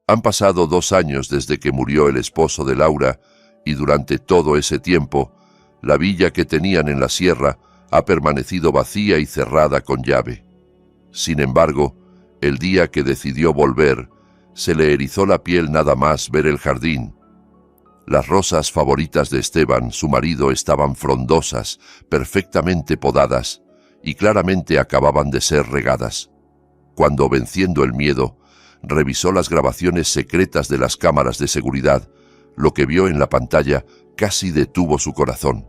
Han pasado 2 años desde que murió el esposo de Laura y durante todo ese tiempo, la villa que tenían en la sierra ha permanecido vacía y cerrada con llave. Sin embargo, el día que decidió volver, se le erizó la piel nada más ver el jardín. Las rosas favoritas de Esteban, su marido, estaban frondosas, perfectamente podadas, y claramente acababan de ser regadas. Cuando, venciendo el miedo, revisó las grabaciones secretas de las cámaras de seguridad, lo que vio en la pantalla casi detuvo su corazón.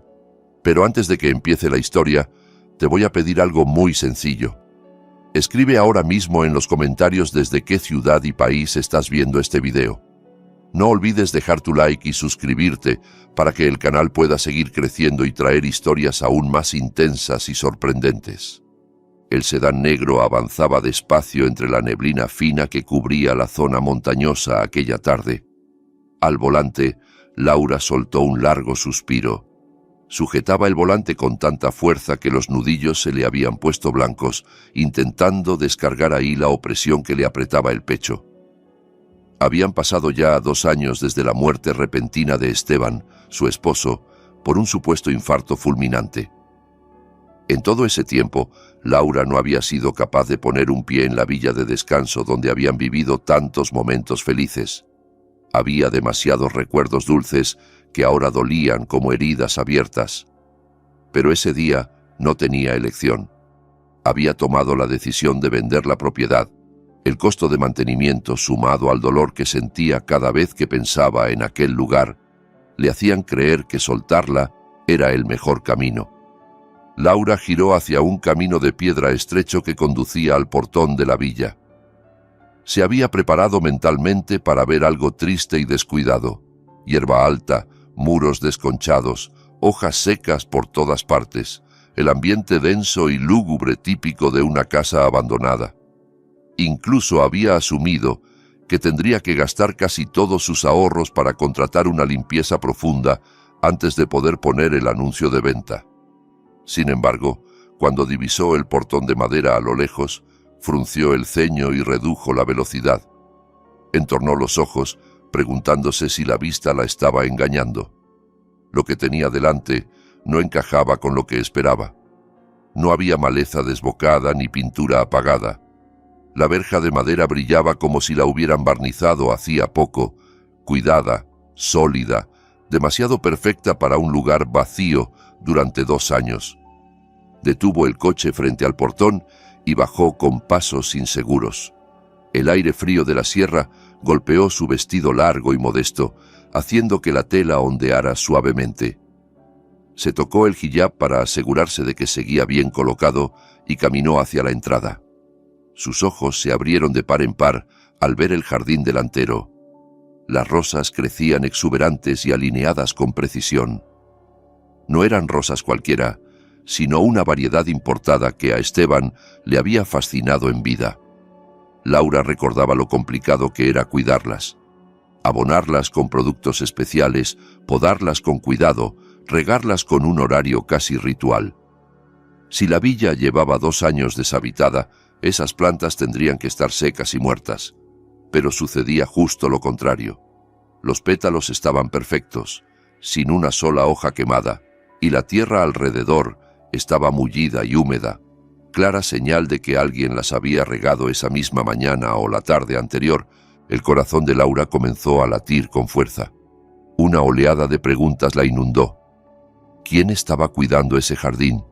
Pero antes de que empiece la historia, te voy a pedir algo muy sencillo. Escribe ahora mismo en los comentarios desde qué ciudad y país estás viendo este video. No olvides dejar tu like y suscribirte para que el canal pueda seguir creciendo y traer historias aún más intensas y sorprendentes. El sedán negro avanzaba despacio entre la neblina fina que cubría la zona montañosa aquella tarde. Al volante, Laura soltó un largo suspiro. Sujetaba el volante con tanta fuerza que los nudillos se le habían puesto blancos, intentando descargar ahí la opresión que le apretaba el pecho. Habían pasado ya 2 años desde la muerte repentina de Esteban, su esposo, por un supuesto infarto fulminante. En todo ese tiempo, Laura no había sido capaz de poner un pie en la villa de descanso donde habían vivido tantos momentos felices. Había demasiados recuerdos dulces que ahora dolían como heridas abiertas. Pero ese día no tenía elección. Había tomado la decisión de vender la propiedad. El costo de mantenimiento, sumado al dolor que sentía cada vez que pensaba en aquel lugar, le hacían creer que soltarla era el mejor camino. Laura giró hacia un camino de piedra estrecho que conducía al portón de la villa. Se había preparado mentalmente para ver algo triste y descuidado. Hierba alta, muros desconchados, hojas secas por todas partes, el ambiente denso y lúgubre típico de una casa abandonada. Incluso había asumido que tendría que gastar casi todos sus ahorros para contratar una limpieza profunda antes de poder poner el anuncio de venta. Sin embargo, cuando divisó el portón de madera a lo lejos, frunció el ceño y redujo la velocidad. Entornó los ojos, preguntándose si la vista la estaba engañando. Lo que tenía delante no encajaba con lo que esperaba. No había maleza desbocada ni pintura apagada. La verja de madera brillaba como si la hubieran barnizado hacía poco, cuidada, sólida, demasiado perfecta para un lugar vacío durante 2 años. Detuvo el coche frente al portón y bajó con pasos inseguros. El aire frío de la sierra golpeó su vestido largo y modesto, haciendo que la tela ondeara suavemente. Se tocó el hijab para asegurarse de que seguía bien colocado y caminó hacia la entrada. Sus ojos se abrieron de par en par al ver el jardín delantero. Las rosas crecían exuberantes y alineadas con precisión. No eran rosas cualquiera, sino una variedad importada que a Esteban le había fascinado en vida. Laura recordaba lo complicado que era cuidarlas. Abonarlas con productos especiales, podarlas con cuidado, regarlas con un horario casi ritual. Si la villa llevaba 2 años deshabitada, esas plantas tendrían que estar secas y muertas. Pero sucedía justo lo contrario. Los pétalos estaban perfectos, sin una sola hoja quemada, y la tierra alrededor estaba mullida y húmeda, clara señal de que alguien las había regado esa misma mañana o la tarde anterior. El corazón de Laura comenzó a latir con fuerza. Una oleada de preguntas la inundó. ¿Quién estaba cuidando ese jardín?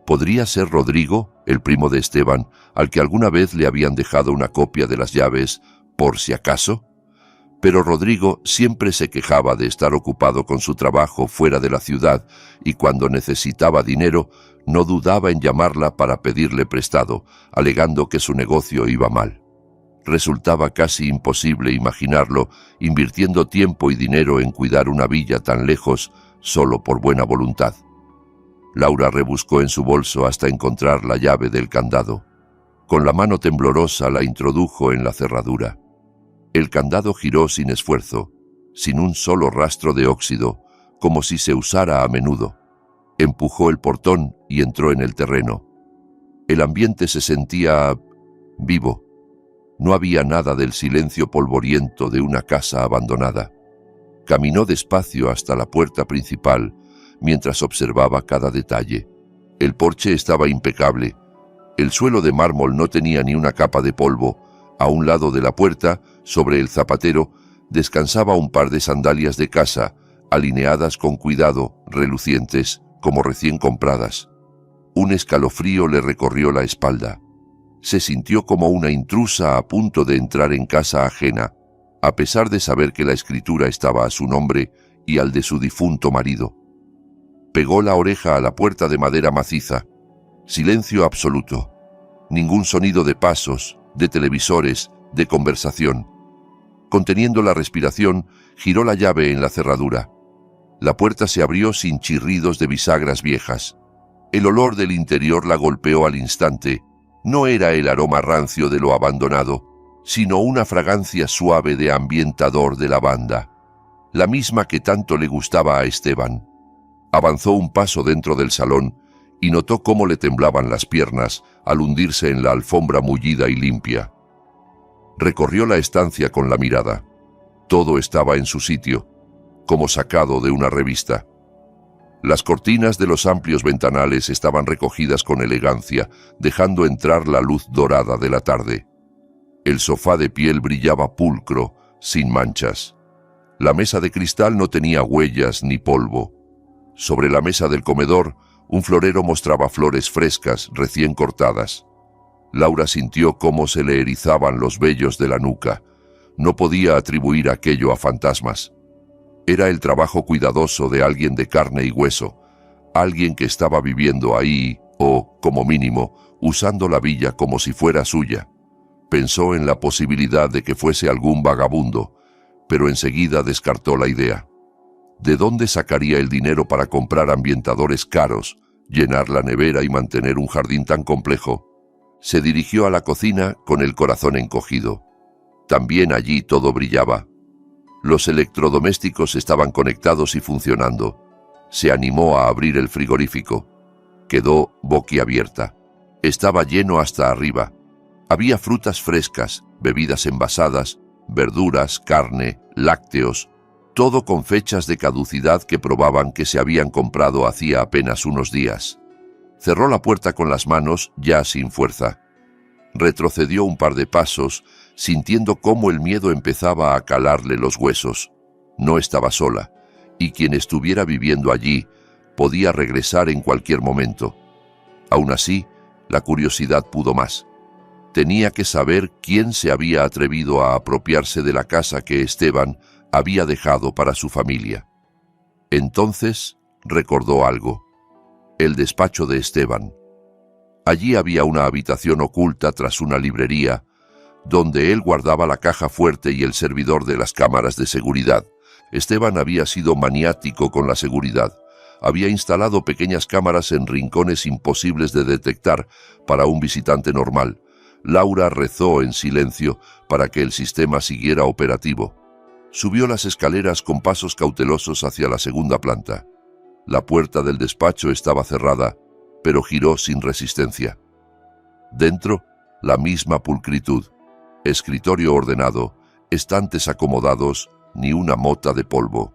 ¿Podría ser Rodrigo, el primo de Esteban, al que alguna vez le habían dejado una copia de las llaves, por si acaso? Pero Rodrigo siempre se quejaba de estar ocupado con su trabajo fuera de la ciudad y cuando necesitaba dinero no dudaba en llamarla para pedirle prestado, alegando que su negocio iba mal. Resultaba casi imposible imaginarlo invirtiendo tiempo y dinero en cuidar una villa tan lejos solo por buena voluntad. Laura rebuscó en su bolso hasta encontrar la llave del candado. Con la mano temblorosa la introdujo en la cerradura. El candado giró sin esfuerzo, sin un solo rastro de óxido, como si se usara a menudo. Empujó el portón y entró en el terreno. El ambiente se sentía vivo. No había nada del silencio polvoriento de una casa abandonada. Caminó despacio hasta la puerta principal, mientras observaba cada detalle. El porche estaba impecable. El suelo de mármol no tenía ni una capa de polvo. A un lado de la puerta, sobre el zapatero, descansaba un par de sandalias de casa, alineadas con cuidado, relucientes, como recién compradas. Un escalofrío le recorrió la espalda. Se sintió como una intrusa a punto de entrar en casa ajena, a pesar de saber que la escritura estaba a su nombre y al de su difunto marido. Pegó la oreja a la puerta de madera maciza. Silencio absoluto. Ningún sonido de pasos, de televisores, de conversación. Conteniendo la respiración, giró la llave en la cerradura. La puerta se abrió sin chirridos de bisagras viejas. El olor del interior la golpeó al instante. No era el aroma rancio de lo abandonado, sino una fragancia suave de ambientador de lavanda, la misma que tanto le gustaba a Esteban. Avanzó un paso dentro del salón y notó cómo le temblaban las piernas al hundirse en la alfombra mullida y limpia. Recorrió la estancia con la mirada. Todo estaba en su sitio, como sacado de una revista. Las cortinas de los amplios ventanales estaban recogidas con elegancia, dejando entrar la luz dorada de la tarde. El sofá de piel brillaba pulcro, sin manchas. La mesa de cristal no tenía huellas ni polvo. Sobre la mesa del comedor, un florero mostraba flores frescas, recién cortadas. Laura sintió cómo se le erizaban los vellos de la nuca. No podía atribuir aquello a fantasmas. Era el trabajo cuidadoso de alguien de carne y hueso, alguien que estaba viviendo ahí o, como mínimo, usando la villa como si fuera suya. Pensó en la posibilidad de que fuese algún vagabundo, pero enseguida descartó la idea. ¿De dónde sacaría el dinero para comprar ambientadores caros, llenar la nevera y mantener un jardín tan complejo? Se dirigió a la cocina con el corazón encogido. También allí todo brillaba. Los electrodomésticos estaban conectados y funcionando. Se animó a abrir el frigorífico. Quedó boquiabierta. Estaba lleno hasta arriba. Había frutas frescas, bebidas envasadas, verduras, carne, lácteos, todo con fechas de caducidad que probaban que se habían comprado hacía apenas unos días. Cerró la puerta con las manos, ya sin fuerza. Retrocedió un par de pasos, sintiendo cómo el miedo empezaba a calarle los huesos. No estaba sola, y quien estuviera viviendo allí podía regresar en cualquier momento. Aún así, la curiosidad pudo más. Tenía que saber quién se había atrevido a apropiarse de la casa que Esteban había dejado para su familia. Entonces recordó algo: el despacho de Esteban. Allí había una habitación oculta tras una librería, donde él guardaba la caja fuerte y el servidor de las cámaras de seguridad. Esteban había sido maniático con la seguridad. Había instalado pequeñas cámaras en rincones imposibles de detectar para un visitante normal. Laura rezó en silencio para que el sistema siguiera operativo. Subió las escaleras con pasos cautelosos hacia la segunda planta. La puerta del despacho estaba cerrada, pero giró sin resistencia. Dentro, la misma pulcritud. Escritorio ordenado, estantes acomodados, ni una mota de polvo.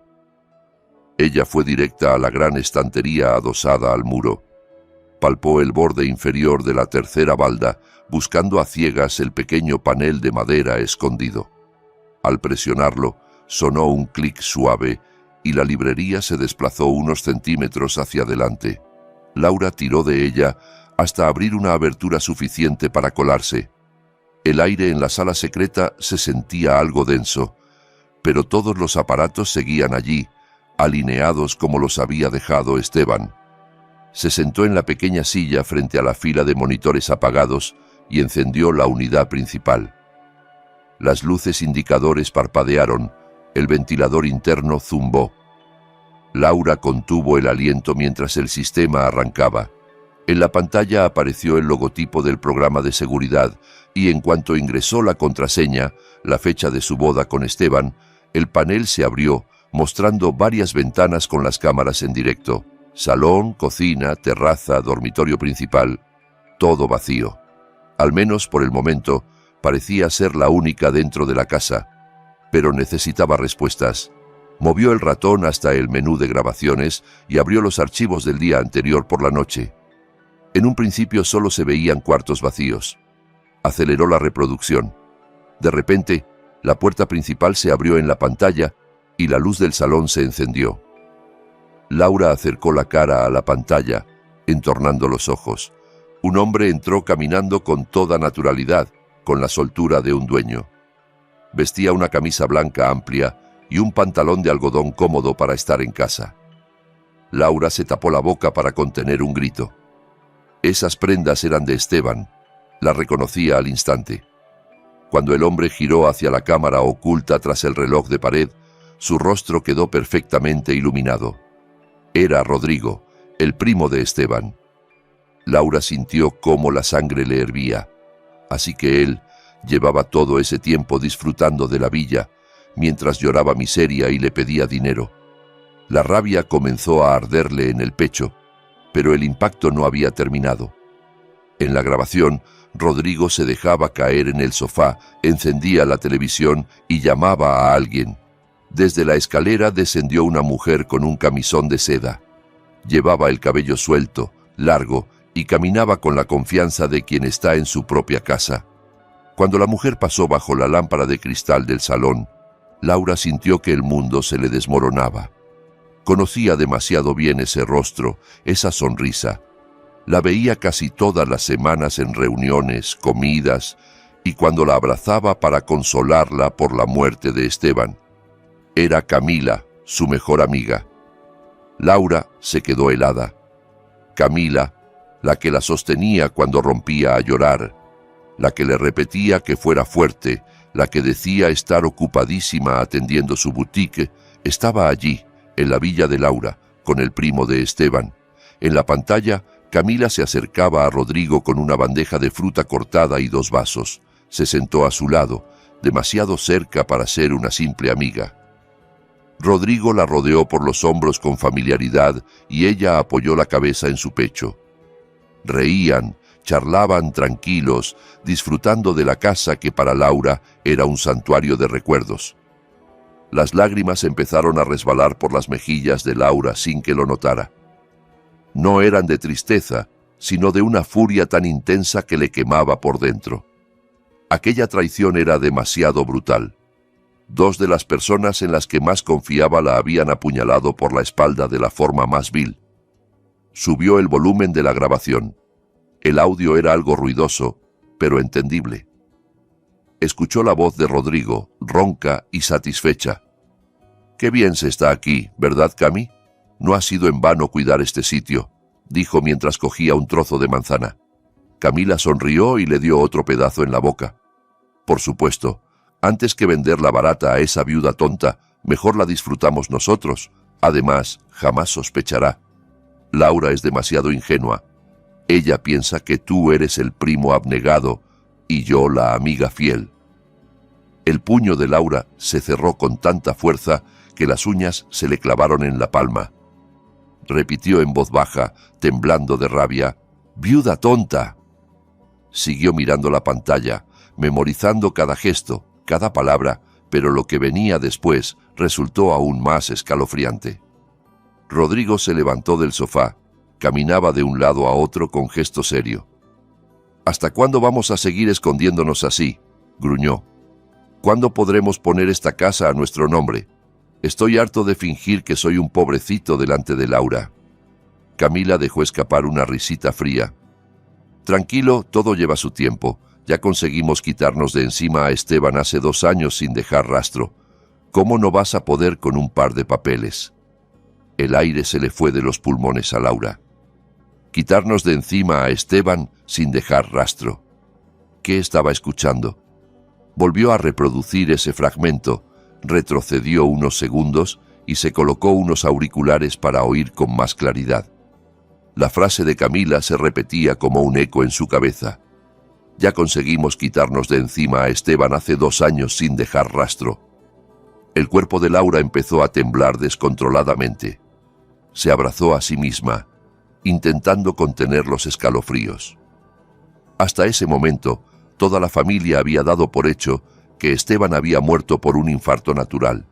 Ella fue directa a la gran estantería adosada al muro. Palpó el borde inferior de la tercera balda, buscando a ciegas el pequeño panel de madera escondido. Al presionarlo, sonó un clic suave y la librería se desplazó unos centímetros hacia adelante. Laura tiró de ella hasta abrir una abertura suficiente para colarse. El aire en la sala secreta se sentía algo denso, pero todos los aparatos seguían allí, alineados como los había dejado Esteban. Se sentó en la pequeña silla frente a la fila de monitores apagados y encendió la unidad principal. Las luces indicadores parpadearon, el ventilador interno zumbó. Laura contuvo el aliento mientras el sistema arrancaba. En la pantalla apareció el logotipo del programa de seguridad y en cuanto ingresó la contraseña, la fecha de su boda con Esteban, el panel se abrió, mostrando varias ventanas con las cámaras en directo. Salón, cocina, terraza, dormitorio principal, todo vacío. Al menos por el momento, Parecía ser la única dentro de la casa, pero necesitaba respuestas. Movió el ratón hasta el menú de grabaciones y abrió los archivos del día anterior por la noche. En un principio solo se veían cuartos vacíos. Aceleró la reproducción. De repente, la puerta principal se abrió en la pantalla y la luz del salón se encendió. Laura acercó la cara a la pantalla, entornando los ojos. Un hombre entró caminando con toda naturalidad, con la soltura de un dueño. Vestía una camisa blanca amplia y un pantalón de algodón cómodo para estar en casa. Laura se tapó la boca para contener un grito. Esas prendas eran de Esteban. La reconocía al instante. Cuando el hombre giró hacia la cámara oculta tras el reloj de pared, su rostro quedó perfectamente iluminado. Era Rodrigo, el primo de Esteban. Laura sintió cómo la sangre le hervía. Así que él llevaba todo ese tiempo disfrutando de la villa, mientras lloraba miseria y le pedía dinero. La rabia comenzó a arderle en el pecho, pero el impacto no había terminado. En la grabación, Rodrigo se dejaba caer en el sofá, encendía la televisión y llamaba a alguien. Desde la escalera descendió una mujer con un camisón de seda. Llevaba el cabello suelto, largo, y caminaba con la confianza de quien está en su propia casa. Cuando la mujer pasó bajo la lámpara de cristal del salón, Laura sintió que el mundo se le desmoronaba. Conocía demasiado bien ese rostro, esa sonrisa. La veía casi todas las semanas en reuniones, comidas, y cuando la abrazaba para consolarla por la muerte de Esteban. Era Camila, su mejor amiga. Laura se quedó helada. Camila, la que la sostenía cuando rompía a llorar, la que le repetía que fuera fuerte, la que decía estar ocupadísima atendiendo su boutique, estaba allí, en la villa de Laura, con el primo de Esteban. En la pantalla, Camila se acercaba a Rodrigo con una bandeja de fruta cortada y 2 vasos. Se sentó a su lado, demasiado cerca para ser una simple amiga. Rodrigo la rodeó por los hombros con familiaridad y ella apoyó la cabeza en su pecho. Reían, charlaban tranquilos, disfrutando de la casa que para Laura era un santuario de recuerdos. Las lágrimas empezaron a resbalar por las mejillas de Laura sin que lo notara. No eran de tristeza, sino de una furia tan intensa que le quemaba por dentro. Aquella traición era demasiado brutal. 2 de las personas en las que más confiaba la habían apuñalado por la espalda de la forma más vil. Subió el volumen de la grabación. El audio era algo ruidoso, pero entendible. Escuchó la voz de Rodrigo, ronca y satisfecha. «Qué bien se está aquí, ¿verdad, Cami? No ha sido en vano cuidar este sitio», dijo mientras cogía un trozo de manzana. Camila sonrió y le dio otro pedazo en la boca. «Por supuesto, antes que venderla barata a esa viuda tonta, mejor la disfrutamos nosotros. Además, jamás sospechará. Laura es demasiado ingenua. Ella piensa que tú eres el primo abnegado y yo la amiga fiel». El puño de Laura se cerró con tanta fuerza que las uñas se le clavaron en la palma. Repitió en voz baja, temblando de rabia, «¡Viuda tonta!». Siguió mirando la pantalla, memorizando cada gesto, cada palabra, pero lo que venía después resultó aún más escalofriante. Rodrigo se levantó del sofá, caminaba de un lado a otro con gesto serio. «¿Hasta cuándo vamos a seguir escondiéndonos así?», gruñó. «¿Cuándo podremos poner esta casa a nuestro nombre? Estoy harto de fingir que soy un pobrecito delante de Laura». Camila dejó escapar una risita fría. «Tranquilo, todo lleva su tiempo. Ya conseguimos quitarnos de encima a Esteban hace 2 años sin dejar rastro. ¿Cómo no vas a poder con un par de papeles?». El aire se le fue de los pulmones a Laura. Quitarnos de encima a Esteban sin dejar rastro. ¿Qué estaba escuchando? Volvió a reproducir ese fragmento, retrocedió unos segundos y se colocó unos auriculares para oír con más claridad. La frase de Camila se repetía como un eco en su cabeza. «Ya conseguimos quitarnos de encima a Esteban hace 2 años sin dejar rastro». El cuerpo de Laura empezó a temblar descontroladamente. Se abrazó a sí misma, intentando contener los escalofríos. Hasta ese momento, toda la familia había dado por hecho que Esteban había muerto por un infarto natural.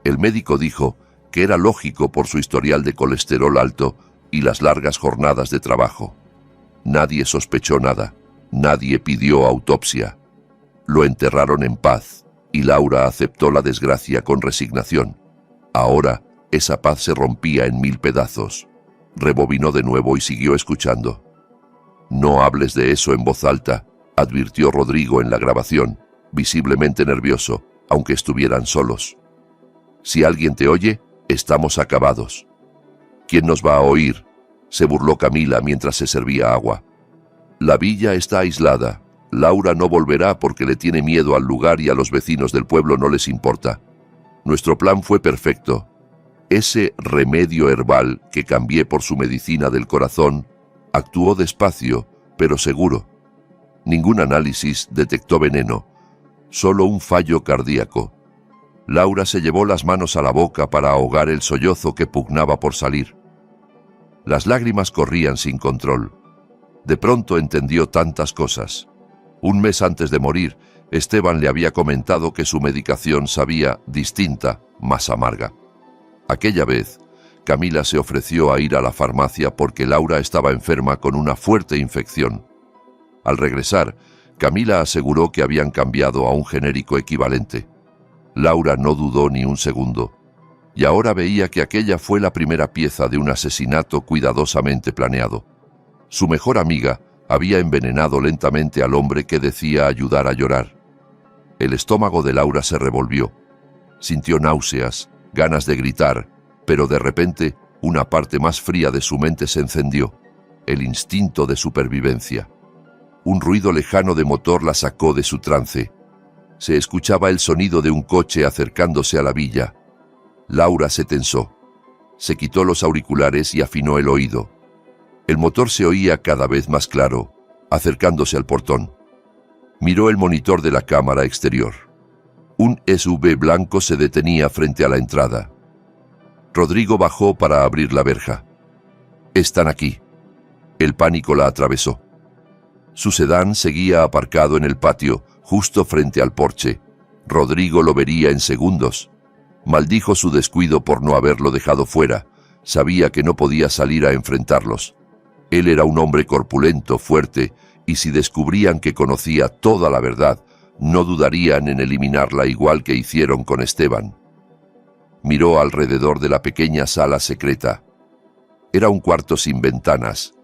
El médico dijo que era lógico por su historial de colesterol alto y las largas jornadas de trabajo. Nadie sospechó nada, nadie pidió autopsia. Lo enterraron en paz y Laura aceptó la desgracia con resignación. Ahora esa paz se rompía en 1000 pedazos. Rebobinó de nuevo y siguió escuchando. «No hables de eso en voz alta», advirtió Rodrigo en la grabación, visiblemente nervioso, aunque estuvieran solos. «Si alguien te oye, estamos acabados». «¿Quién nos va a oír?», se burló Camila mientras se servía agua. «La villa está aislada. Laura no volverá porque le tiene miedo al lugar y a los vecinos del pueblo no les importa. Nuestro plan fue perfecto. Ese remedio herbal que cambié por su medicina del corazón actuó despacio, pero seguro. Ningún análisis detectó veneno, solo un fallo cardíaco. Laura se llevó las manos a la boca para ahogar el sollozo que pugnaba por salir. Las lágrimas corrían sin control. De pronto entendió tantas cosas. Un mes antes de morir, Esteban le había comentado que su medicación sabía distinta, más amarga. Aquella vez, Camila se ofreció a ir a la farmacia porque Laura estaba enferma con una fuerte infección. Al regresar, Camila aseguró que habían cambiado a un genérico equivalente. Laura no dudó ni un segundo, y ahora veía que aquella fue la primera pieza de un asesinato cuidadosamente planeado. Su mejor amiga había envenenado lentamente al hombre que decía ayudar a llorar. El estómago de Laura se revolvió. Sintió náuseas, ganas de gritar, pero de repente una parte más fría de su mente se encendió, el instinto de supervivencia. Un ruido lejano de motor la sacó de su trance. Se escuchaba el sonido de un coche acercándose a la villa. Laura se tensó. Se quitó los auriculares y afinó el oído. El motor se oía cada vez más claro, acercándose al portón. Miró el monitor de la cámara exterior. Un SUV blanco se detenía frente a la entrada. Rodrigo bajó para abrir la verja. «Están aquí». El pánico la atravesó. Su sedán seguía aparcado en el patio, justo frente al porche. Rodrigo lo vería en segundos. Maldijo su descuido por no haberlo dejado fuera. Sabía que no podía salir a enfrentarlos. Él era un hombre corpulento, fuerte, y si descubrían que conocía toda la verdad, no dudarían en eliminarla igual que hicieron con Esteban. Miró alrededor de la pequeña sala secreta. Era un cuarto sin ventanas,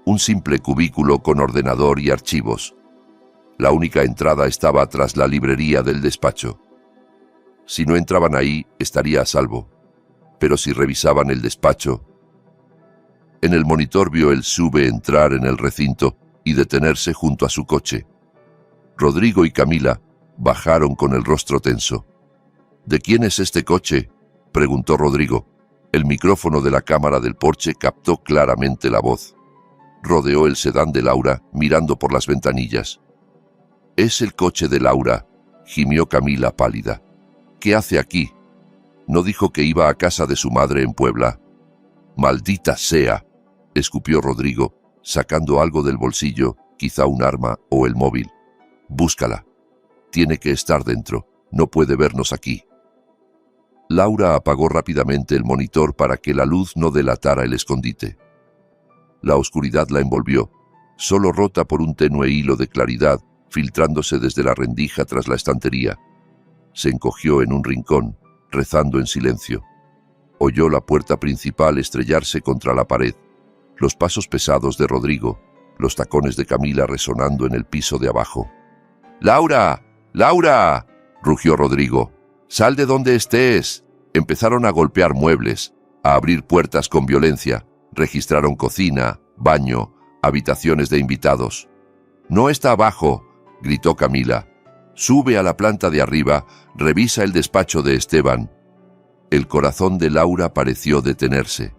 un simple cubículo con ordenador y archivos. La única entrada estaba tras la librería del despacho. Si no entraban ahí, estaría a salvo. Pero si revisaban el despacho... En el monitor vio el SUV entrar en el recinto y detenerse junto a su coche. Rodrigo y Camila bajaron con el rostro tenso. «¿De quién es este coche?», preguntó Rodrigo. El micrófono de la cámara del porche captó claramente la voz. Rodeó el sedán de Laura, mirando por las ventanillas. «Es el coche de Laura», gimió Camila pálida. «¿Qué hace aquí? ¿No dijo que iba a casa de su madre en Puebla?» «Maldita sea», escupió Rodrigo, sacando algo del bolsillo, quizá un arma o el móvil. «Búscala. Tiene que estar dentro. No puede vernos aquí». Laura apagó rápidamente el monitor para que la luz no delatara el escondite. La oscuridad la envolvió, solo rota por un tenue hilo de claridad, filtrándose desde la rendija tras la estantería. Se encogió en un rincón, rezando en silencio. Oyó la puerta principal estrellarse contra la pared, los pasos pesados de Rodrigo, los tacones de Camila resonando en el piso de abajo. «¡Laura! ¡Laura!», rugió Rodrigo. «¡Sal de donde estés!». Empezaron a golpear muebles, a abrir puertas con violencia. Registraron cocina, baño, habitaciones de invitados. «No está abajo», gritó Camila. «Sube a la planta de arriba, revisa el despacho de Esteban». El corazón de Laura pareció detenerse.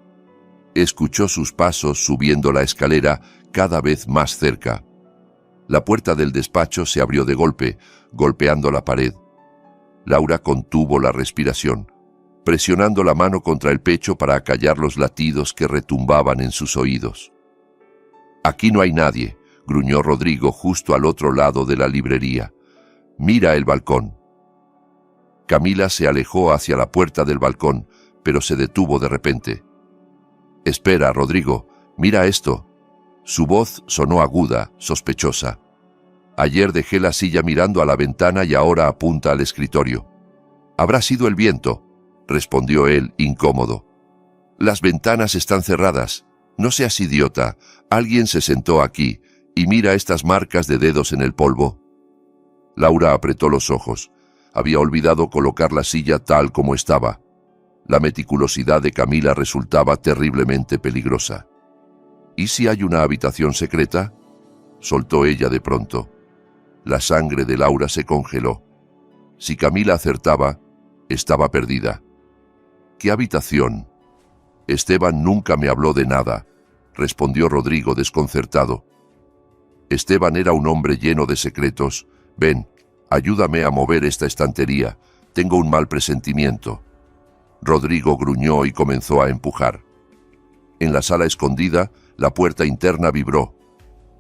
Escuchó sus pasos subiendo la escalera cada vez más cerca. La puerta del despacho se abrió de golpe, golpeando la pared. Laura contuvo la respiración, presionando la mano contra el pecho para acallar los latidos que retumbaban en sus oídos. «Aquí no hay nadie. gruñó Rodrigo justo al otro lado de la librería. «Mira el balcón». Camila se alejó hacia la puerta del balcón, pero se detuvo de repente. «Espera, Rodrigo, mira esto». Su voz sonó aguda, sospechosa. «Ayer dejé la silla mirando a la ventana y ahora apunta al escritorio». «Habrá sido el viento», respondió él, incómodo. «Las ventanas están cerradas. No seas idiota. Alguien se sentó aquí, y mira estas marcas de dedos en el polvo». Laura apretó los ojos. Había olvidado colocar la silla tal como estaba. La meticulosidad de Camila resultaba terriblemente peligrosa. «¿Y si hay una habitación secreta?», soltó ella de pronto. La sangre de Laura se congeló. Si Camila acertaba, estaba perdida. «¿Qué habitación?». «Esteban nunca me habló de nada», respondió Rodrigo desconcertado. Esteban era un hombre lleno de secretos. «Ven, ayúdame a mover esta estantería. Tengo un mal presentimiento». Rodrigo gruñó y comenzó a empujar. En la sala escondida, la puerta interna vibró.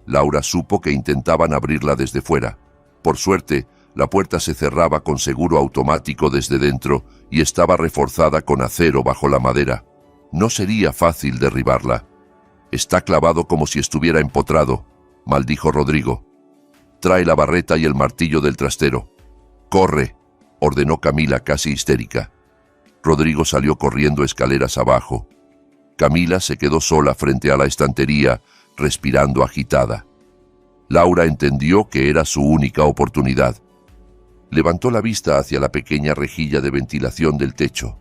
Laura supo que intentaban abrirla desde fuera. Por suerte, la puerta se cerraba con seguro automático desde dentro y estaba reforzada con acero bajo la madera. No sería fácil derribarla. «Está clavado como si estuviera empotrado», maldijo Rodrigo. «Trae la barreta y el martillo del trastero». «Corre», ordenó Camila casi histérica. Rodrigo salió corriendo escaleras abajo. Camila se quedó sola frente a la estantería, respirando agitada. Laura entendió que era su única oportunidad. Levantó la vista hacia la pequeña rejilla de ventilación del techo.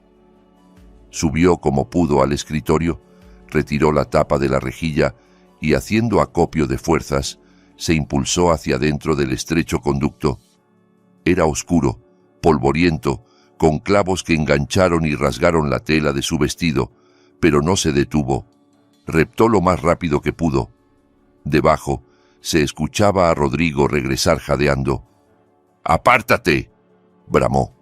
Subió como pudo al escritorio, retiró la tapa de la rejilla y, haciendo acopio de fuerzas, se impulsó hacia dentro del estrecho conducto. Era oscuro, polvoriento, con clavos que engancharon y rasgaron la tela de su vestido, pero no se detuvo. Reptó lo más rápido que pudo. Debajo se escuchaba a Rodrigo regresar jadeando. «¡Apártate!», bramó.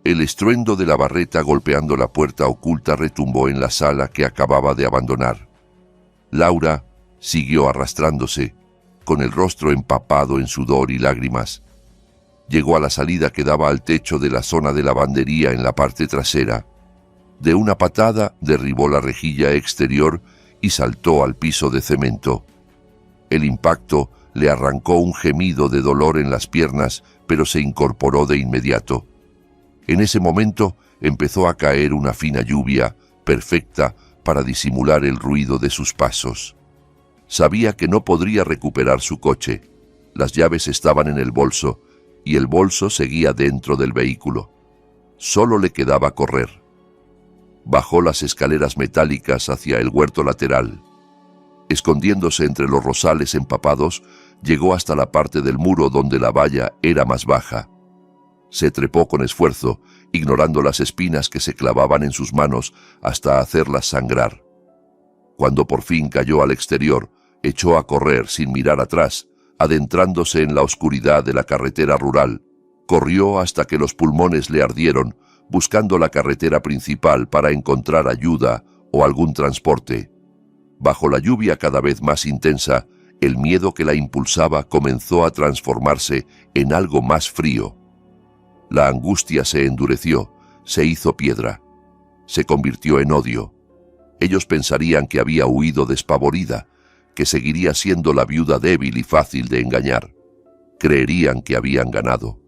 El estruendo de la barreta golpeando la puerta oculta retumbó en la sala que acababa de abandonar. Laura siguió arrastrándose, con el rostro empapado en sudor y lágrimas. Llegó a la salida que daba al techo de la zona de lavandería en la parte trasera. De una patada derribó la rejilla exterior y saltó al piso de cemento. El impacto le arrancó un gemido de dolor en las piernas, pero se incorporó de inmediato. En ese momento empezó a caer una fina lluvia, perfecta para disimular el ruido de sus pasos. Sabía que no podría recuperar su coche. Las llaves estaban en el bolso, y el bolso seguía dentro del vehículo. Solo le quedaba correr. Bajó las escaleras metálicas hacia el huerto lateral. Escondiéndose entre los rosales empapados, llegó hasta la parte del muro donde la valla era más baja. Se trepó con esfuerzo, ignorando las espinas que se clavaban en sus manos hasta hacerlas sangrar. Cuando por fin cayó al exterior, echó a correr sin mirar atrás, adentrándose en la oscuridad de la carretera rural. Corrió hasta que los pulmones le ardieron, buscando la carretera principal para encontrar ayuda o algún transporte. Bajo la lluvia cada vez más intensa, el miedo que la impulsaba comenzó a transformarse en algo más frío. La angustia se endureció, se hizo piedra. Se convirtió en odio. Ellos pensarían que había huido despavorida, que seguiría siendo la viuda débil y fácil de engañar. Creerían que habían ganado.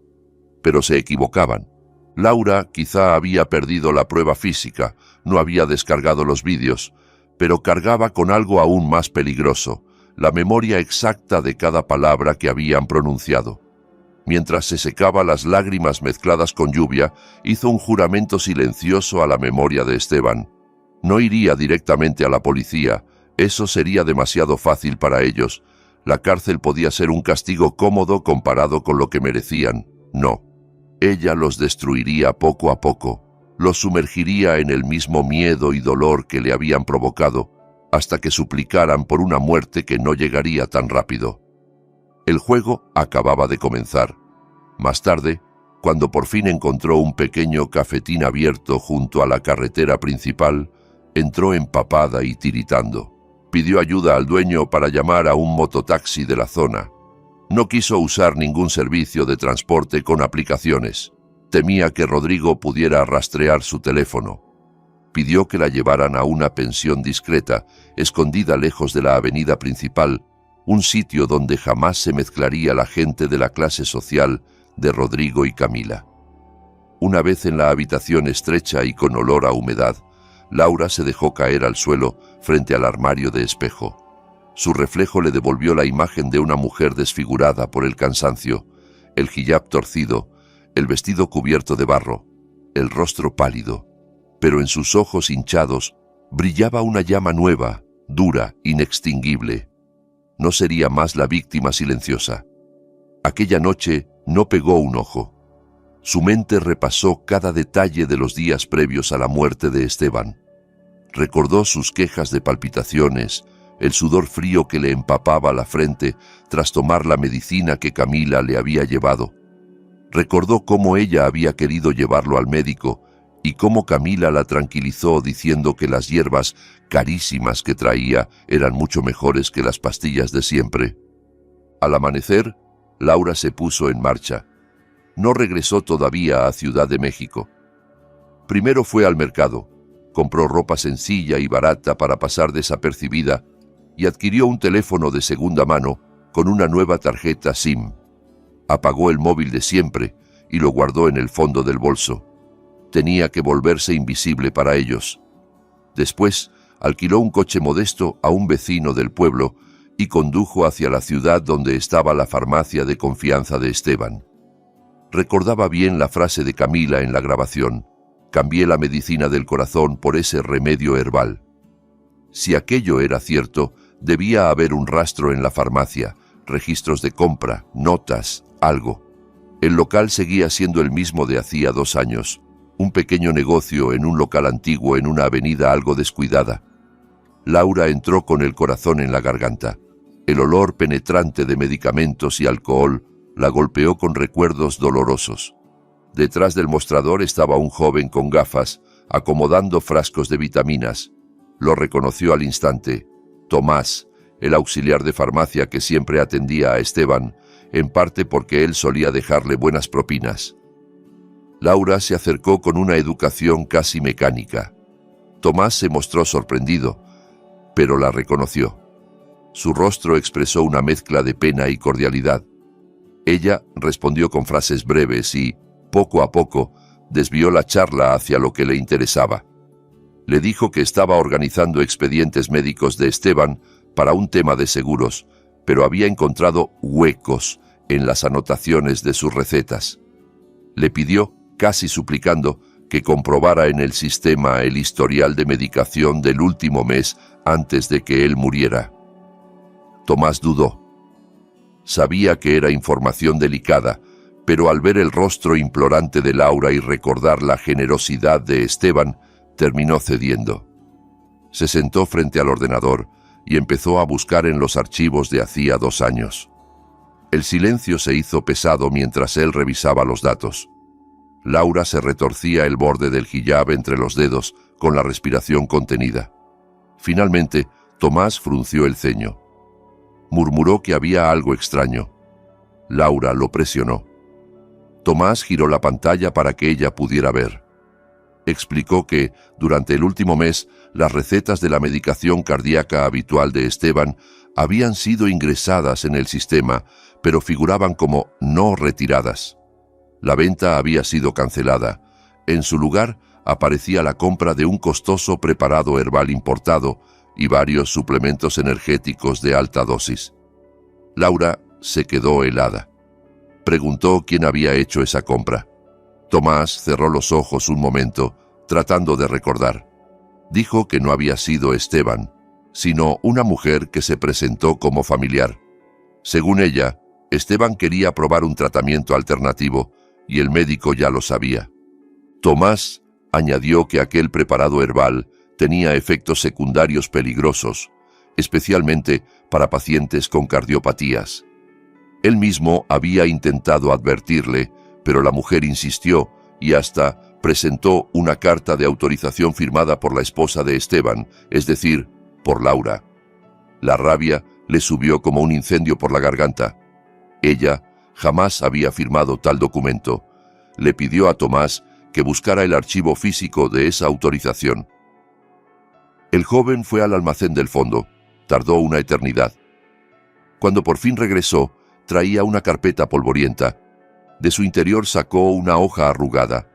Pero se equivocaban. Laura quizá había perdido la prueba física, no había descargado los vídeos, pero cargaba con algo aún más peligroso, la memoria exacta de cada palabra que habían pronunciado. Mientras se secaba las lágrimas mezcladas con lluvia, hizo un juramento silencioso a la memoria de Esteban. No iría directamente a la policía, eso sería demasiado fácil para ellos. La cárcel podía ser un castigo cómodo comparado con lo que merecían. No. Ella los destruiría poco a poco, los sumergiría en el mismo miedo y dolor que le habían provocado, hasta que suplicaran por una muerte que no llegaría tan rápido. El juego acababa de comenzar. Más tarde, cuando por fin encontró un pequeño cafetín abierto junto a la carretera principal, entró empapada y tiritando. Pidió ayuda al dueño para llamar a un mototaxi de la zona. No quiso usar ningún servicio de transporte con aplicaciones. Temía que Rodrigo pudiera rastrear su teléfono. Pidió que la llevaran a una pensión discreta, escondida lejos de la avenida principal, un sitio donde jamás se mezclaría la gente de la clase social de Rodrigo y Camila. Una vez en la habitación estrecha y con olor a humedad, Laura se dejó caer al suelo frente al armario de espejo. Su reflejo le devolvió la imagen de una mujer desfigurada por el cansancio, el hijab torcido, el vestido cubierto de barro, el rostro pálido, pero en sus ojos hinchados brillaba una llama nueva, dura, inextinguible. No sería más la víctima silenciosa. Aquella noche no pegó un ojo. Su mente repasó cada detalle de los días previos a la muerte de Esteban. Recordó sus quejas de palpitaciones, el sudor frío que le empapaba la frente tras tomar la medicina que Camila le había llevado. Recordó cómo ella había querido llevarlo al médico y cómo Camila la tranquilizó diciendo que las hierbas carísimas que traía eran mucho mejores que las pastillas de siempre. Al amanecer, Laura se puso en marcha. No regresó todavía a Ciudad de México. Primero fue al mercado, compró ropa sencilla y barata para pasar desapercibida y adquirió un teléfono de segunda mano con una nueva tarjeta SIM. Apagó el móvil de siempre y lo guardó en el fondo del bolso. Tenía que volverse invisible para ellos. Después, alquiló un coche modesto a un vecino del pueblo y condujo hacia la ciudad donde estaba la farmacia de confianza de Esteban. Recordaba bien la frase de Camila en la grabación: cambié la medicina del corazón por ese remedio herbal. Si aquello era cierto, debía haber un rastro en la farmacia, registros de compra, notas, algo. El local seguía siendo el mismo de hacía 2 años, un pequeño negocio en un local antiguo en una avenida algo descuidada. Laura entró con el corazón en la garganta. El olor penetrante de medicamentos y alcohol la golpeó con recuerdos dolorosos. Detrás del mostrador estaba un joven con gafas, acomodando frascos de vitaminas. Lo reconoció al instante: Tomás, el auxiliar de farmacia que siempre atendía a Esteban, en parte porque él solía dejarle buenas propinas. Laura se acercó con una educación casi mecánica. Tomás se mostró sorprendido, pero la reconoció. Su rostro expresó una mezcla de pena y cordialidad. Ella respondió con frases breves y, poco a poco, desvió la charla hacia lo que le interesaba. Le dijo que estaba organizando expedientes médicos de Esteban para un tema de seguros, pero había encontrado huecos en las anotaciones de sus recetas. Le pidió, casi suplicando, que comprobara en el sistema el historial de medicación del último mes antes de que él muriera. Tomás dudó. Sabía que era información delicada, pero al ver el rostro implorante de Laura y recordar la generosidad de Esteban, terminó cediendo. Se sentó frente al ordenador y empezó a buscar en los archivos de hacía 2 años. El silencio se hizo pesado mientras él revisaba los datos. Laura se retorcía el borde del hijab entre los dedos, con la respiración contenida. Finalmente, Tomás frunció el ceño. Murmuró que había algo extraño. Laura lo presionó. Tomás giró la pantalla para que ella pudiera ver. Explicó que, durante el último mes, las recetas de la medicación cardíaca habitual de Esteban habían sido ingresadas en el sistema, pero figuraban como no retiradas. La venta había sido cancelada. En su lugar aparecía la compra de un costoso preparado herbal importado y varios suplementos energéticos de alta dosis. Laura se quedó helada. Preguntó quién había hecho esa compra. Tomás cerró los ojos un momento, tratando de recordar. Dijo que no había sido Esteban, sino una mujer que se presentó como familiar. Según ella, Esteban quería probar un tratamiento alternativo, y el médico ya lo sabía. Tomás añadió que aquel preparado herbal tenía efectos secundarios peligrosos, especialmente para pacientes con cardiopatías. Él mismo había intentado advertirle, pero la mujer insistió y hasta presentó una carta de autorización firmada por la esposa de Esteban, es decir, por Laura. La rabia le subió como un incendio por la garganta. Ella jamás había firmado tal documento. Le pidió a Tomás que buscara el archivo físico de esa autorización. El joven fue al almacén del fondo. Tardó una eternidad. Cuando por fin regresó, traía una carpeta polvorienta. De su interior sacó una hoja arrugada.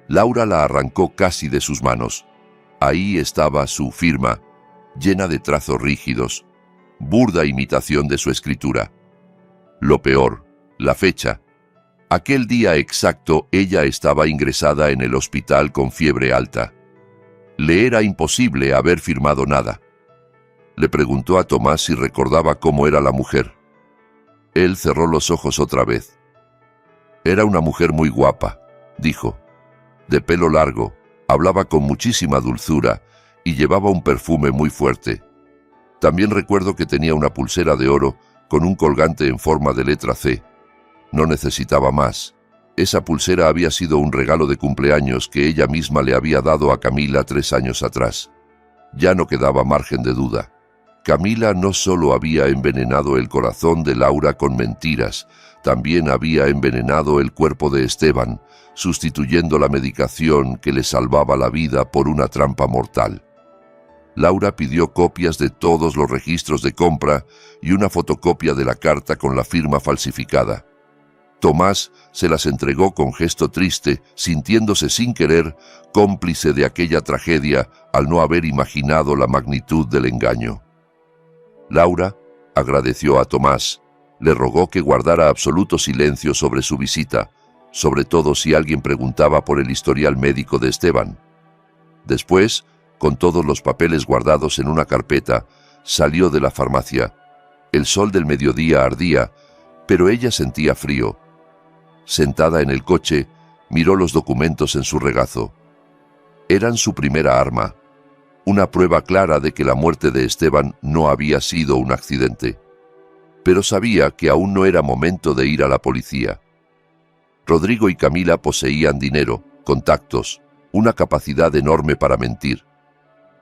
Laura la arrancó casi de sus manos. Ahí estaba su firma, llena de trazos rígidos, burda imitación de su escritura. Lo peor, la fecha. Aquel día exacto ella estaba ingresada en el hospital con fiebre alta. Le era imposible haber firmado nada. Le preguntó a Tomás si recordaba cómo era la mujer. Él cerró los ojos otra vez. Era una mujer muy guapa, dijo. De pelo largo, hablaba con muchísima dulzura y llevaba un perfume muy fuerte. También recuerdo que tenía una pulsera de oro con un colgante en forma de letra C. No necesitaba más. Esa pulsera había sido un regalo de cumpleaños que ella misma le había dado a Camila 3 años atrás. Ya no quedaba margen de duda. Camila no solo había envenenado el corazón de Laura con mentiras, también había envenenado el cuerpo de Esteban, sustituyendo la medicación que le salvaba la vida por una trampa mortal. Laura pidió copias de todos los registros de compra y una fotocopia de la carta con la firma falsificada. Tomás se las entregó con gesto triste, sintiéndose sin querer cómplice de aquella tragedia al no haber imaginado la magnitud del engaño. Laura agradeció a Tomás, le rogó que guardara absoluto silencio sobre su visita, sobre todo si alguien preguntaba por el historial médico de Esteban. Después, con todos los papeles guardados en una carpeta, salió de la farmacia. El sol del mediodía ardía, pero ella sentía frío. Sentada en el coche, miró los documentos en su regazo. Eran su primera arma, una prueba clara de que la muerte de Esteban no había sido un accidente. Pero sabía que aún no era momento de ir a la policía. Rodrigo y Camila poseían dinero, contactos, una capacidad enorme para mentir.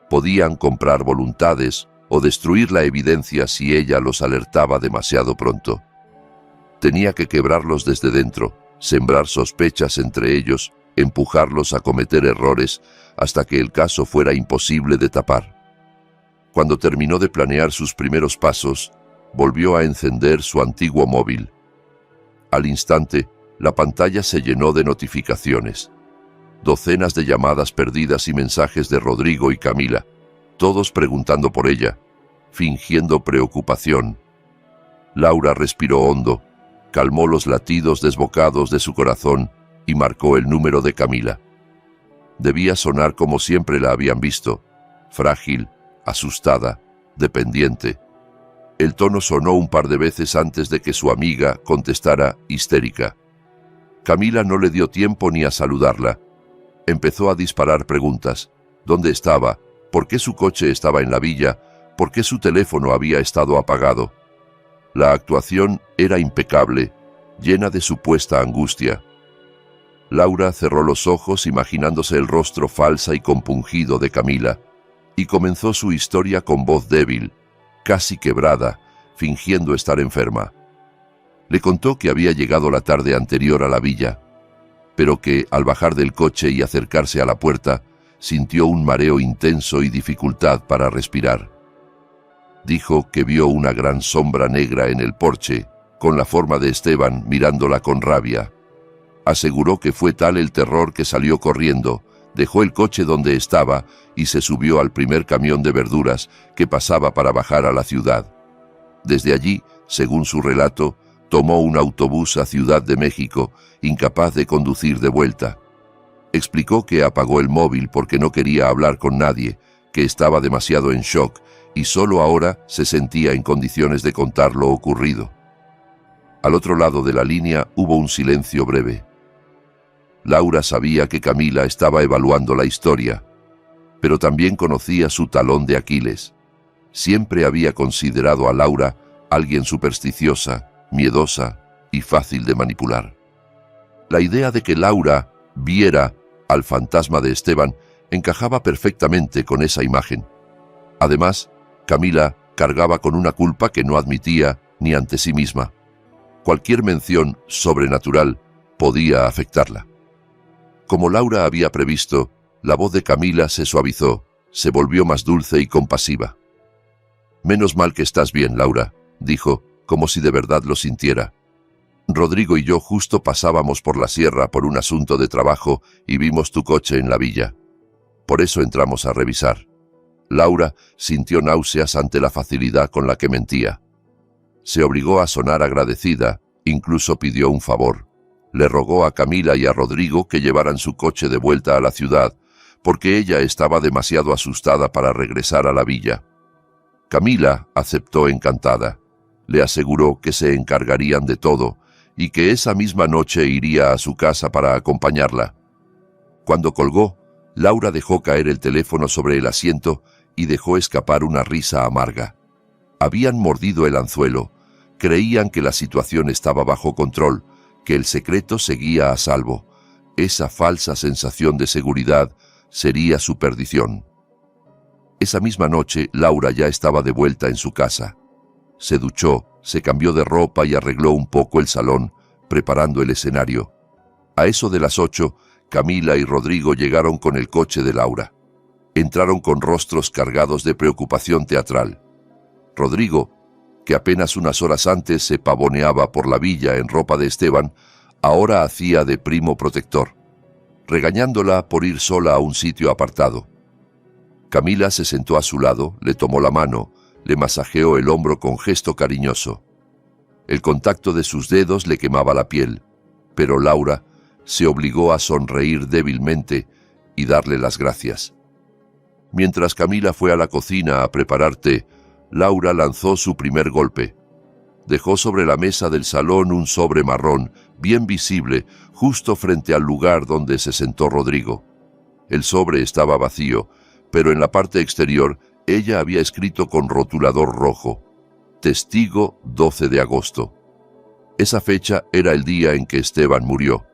Podían comprar voluntades o destruir la evidencia si ella los alertaba demasiado pronto. Tenía que quebrarlos desde dentro, sembrar sospechas entre ellos, empujarlos a cometer errores hasta que el caso fuera imposible de tapar. Cuando terminó de planear sus primeros pasos, volvió a encender su antiguo móvil. Al instante, la pantalla se llenó de notificaciones. Docenas de llamadas perdidas y mensajes de Rodrigo y Camila, todos preguntando por ella, fingiendo preocupación. Laura respiró hondo, calmó los latidos desbocados de su corazón y marcó el número de Camila. Debía sonar como siempre la habían visto, frágil, asustada, dependiente. El tono sonó un par de veces antes de que su amiga contestara histérica. Camila no le dio tiempo ni a saludarla. Empezó a disparar preguntas. ¿Dónde estaba? ¿Por qué su coche estaba en la villa? ¿Por qué su teléfono había estado apagado? La actuación era impecable, llena de supuesta angustia. Laura cerró los ojos imaginándose el rostro falsa y compungido de Camila, y comenzó su historia con voz débil, casi quebrada, fingiendo estar enferma. Le contó que había llegado la tarde anterior a la villa, pero que, al bajar del coche y acercarse a la puerta, sintió un mareo intenso y dificultad para respirar. Dijo que vio una gran sombra negra en el porche, con la forma de Esteban mirándola con rabia. Aseguró que fue tal el terror que salió corriendo, dejó el coche donde estaba y se subió al primer camión de verduras que pasaba para bajar a la ciudad. Desde allí, según su relato, tomó un autobús a Ciudad de México, incapaz de conducir de vuelta. Explicó que apagó el móvil porque no quería hablar con nadie, que estaba demasiado en shock y solo ahora se sentía en condiciones de contar lo ocurrido. Al otro lado de la línea hubo un silencio breve. Laura sabía que Camila estaba evaluando la historia, pero también conocía su talón de Aquiles. Siempre había considerado a Laura alguien supersticiosa, miedosa y fácil de manipular. La idea de que Laura viera al fantasma de Esteban encajaba perfectamente con esa imagen. Además, Camila Cargaba con una culpa que no admitía ni ante sí misma. Cualquier mención sobrenatural podía afectarla. Como Laura había previsto, la voz de Camila se suavizó, se volvió más dulce y compasiva. «Menos mal que estás bien, Laura», dijo, como si de verdad lo sintiera. «Rodrigo y yo justo pasábamos por la sierra por un asunto de trabajo y vimos tu coche en la villa. Por eso entramos a revisar». Laura sintió náuseas ante la facilidad con la que mentía. Se obligó a sonar agradecida, incluso pidió un favor. Le rogó a Camila y a Rodrigo que llevaran su coche de vuelta a la ciudad, porque ella estaba demasiado asustada para regresar a la villa. Camila aceptó encantada. Le aseguró que se encargarían de todo y que esa misma noche iría a su casa para acompañarla. Cuando colgó, Laura dejó caer el teléfono sobre el asiento y dejó escapar una risa amarga. Habían mordido el anzuelo, creían que la situación estaba bajo control, que el secreto seguía a salvo. Esa falsa sensación de seguridad sería su perdición. Esa misma noche, Laura ya estaba de vuelta en su casa. Se duchó, se cambió de ropa y arregló un poco el salón, preparando el escenario. A eso de las 8, Camila y Rodrigo llegaron con el coche de Laura. Entraron con rostros cargados de preocupación teatral. Rodrigo, que apenas unas horas antes se pavoneaba por la villa en ropa de Esteban, ahora hacía de primo protector, regañándola por ir sola a un sitio apartado. Camila se sentó a su lado, le tomó la mano, le masajeó el hombro con gesto cariñoso. El contacto de sus dedos le quemaba la piel, pero Laura se obligó a sonreír débilmente y darle las gracias. Mientras Camila fue a la cocina a preparar té, Laura lanzó su primer golpe. Dejó sobre la mesa del salón un sobre marrón, bien visible, justo frente al lugar donde se sentó Rodrigo. El sobre estaba vacío, pero en la parte exterior ella había escrito con rotulador rojo: Testigo 12 de agosto. Esa fecha era el día en que Esteban murió.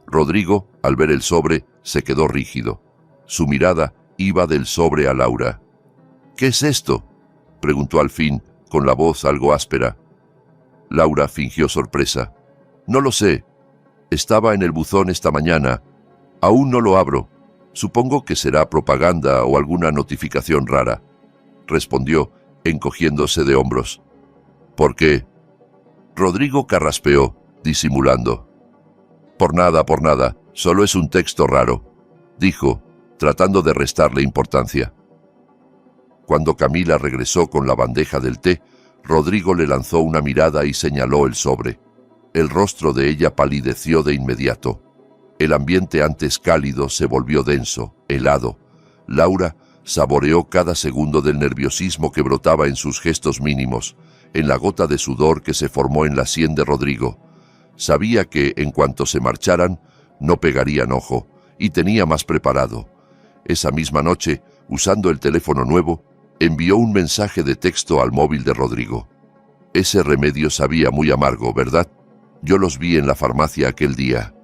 Rodrigo, al ver el sobre, se quedó rígido. Su mirada iba del sobre a Laura. «¿Qué es esto?», preguntó al fin, con la voz algo áspera. Laura fingió sorpresa. «No lo sé. Estaba en el buzón esta mañana. Aún no lo abro. Supongo que será propaganda o alguna notificación rara», respondió, encogiéndose de hombros. «¿Por qué?». Rodrigo carraspeó, disimulando. Por nada, solo es un texto raro», dijo, tratando de restarle importancia. Cuando Camila regresó con la bandeja del té, Rodrigo le lanzó una mirada y señaló el sobre. El rostro de ella palideció de inmediato. El ambiente antes cálido se volvió denso, helado. Laura saboreó cada segundo del nerviosismo que brotaba en sus gestos mínimos, en la gota de sudor que se formó en la sien de Rodrigo. Sabía que, en cuanto se marcharan, no pegarían ojo, y tenía más preparado. Esa misma noche, usando el teléfono nuevo, envió un mensaje de texto al móvil de Rodrigo. «Ese remedio sabía muy amargo, ¿verdad? Yo los vi en la farmacia aquel día».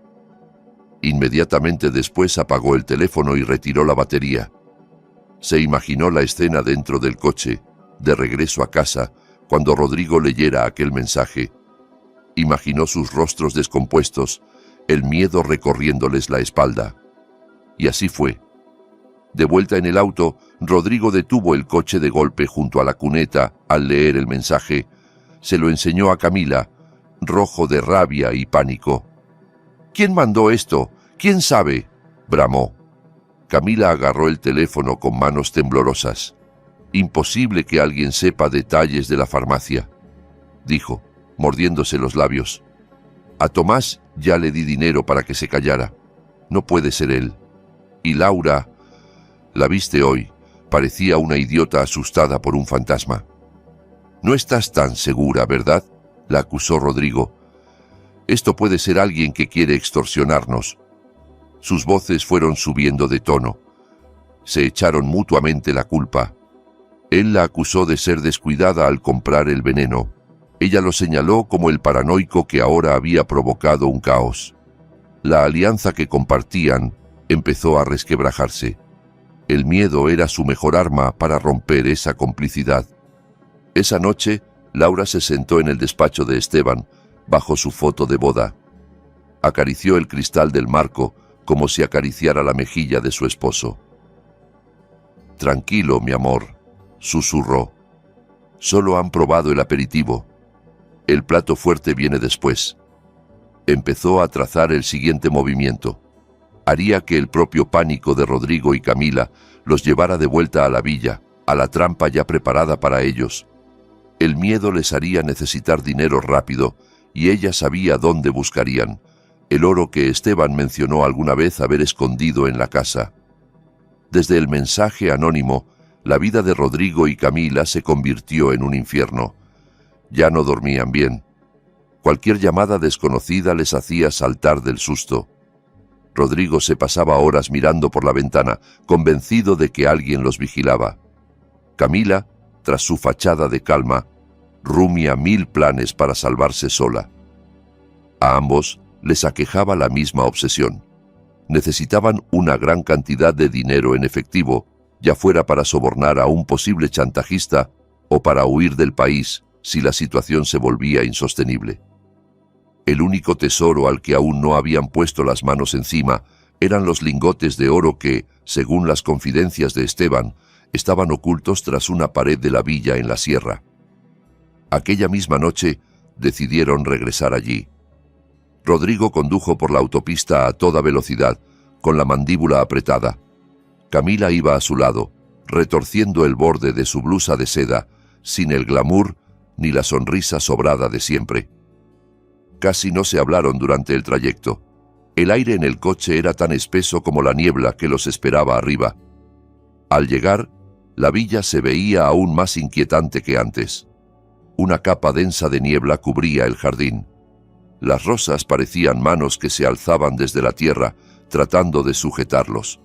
Inmediatamente después apagó el teléfono y retiró la batería. Se imaginó la escena dentro del coche, de regreso a casa, cuando Rodrigo leyera aquel mensaje. Imaginó sus rostros descompuestos, el miedo recorriéndoles la espalda. Y así fue. De vuelta en el auto, Rodrigo detuvo el coche de golpe junto a la cuneta al leer el mensaje. Se lo enseñó a Camila, rojo de rabia y pánico. «¿Quién mandó esto? ¿Quién sabe?», bramó. Camila agarró el teléfono con manos temblorosas. «Imposible que alguien sepa detalles de la farmacia», dijo, mordiéndose los labios. «A Tomás ya le di dinero para que se callara. No puede ser él. Y Laura, la viste hoy, parecía una idiota asustada por un fantasma». «No estás tan segura, ¿verdad?», la acusó Rodrigo. «Esto puede ser alguien que quiere extorsionarnos». Sus voces fueron subiendo de tono. Se echaron mutuamente la culpa. Él la acusó de ser descuidada al comprar el veneno. Ella lo señaló como el paranoico que ahora había provocado un caos. La alianza que compartían empezó a resquebrajarse. El miedo era su mejor arma para romper esa complicidad. Esa noche, Laura se sentó en el despacho de Esteban, bajo su foto de boda. Acarició el cristal del marco como si acariciara la mejilla de su esposo. «Tranquilo, mi amor», susurró. «Solo han probado el aperitivo. El plato fuerte viene después». Empezó a trazar el siguiente movimiento. Haría que el propio pánico de Rodrigo y Camila los llevara de vuelta a la villa, a la trampa ya preparada para ellos. El miedo les haría necesitar dinero rápido, y ella sabía dónde buscarían, el oro que Esteban mencionó alguna vez haber escondido en la casa. Desde el mensaje anónimo, la vida de Rodrigo y Camila se convirtió en un infierno. Ya no dormían bien. Cualquier llamada desconocida les hacía saltar del susto. Rodrigo se pasaba horas mirando por la ventana, convencido de que alguien los vigilaba. Camila, tras su fachada de calma, rumia 1000 planes para salvarse sola. A ambos les aquejaba la misma obsesión. Necesitaban una gran cantidad de dinero en efectivo, ya fuera para sobornar a un posible chantajista o para huir del país si la situación se volvía insostenible. El único tesoro al que aún no habían puesto las manos encima eran los lingotes de oro que, según las confidencias de Esteban, estaban ocultos tras una pared de la villa en la sierra. Aquella misma noche decidieron regresar allí. Rodrigo condujo por la autopista a toda velocidad, con la mandíbula apretada. Camila iba a su lado, retorciendo el borde de su blusa de seda, sin el glamour ni la sonrisa sobrada de siempre. Casi no se hablaron durante el trayecto. El aire en el coche era tan espeso como la niebla que los esperaba arriba. Al llegar, la villa se veía aún más inquietante que antes. Una capa densa de niebla cubría el jardín. Las rosas parecían manos que se alzaban desde la tierra, tratando de sujetarlos.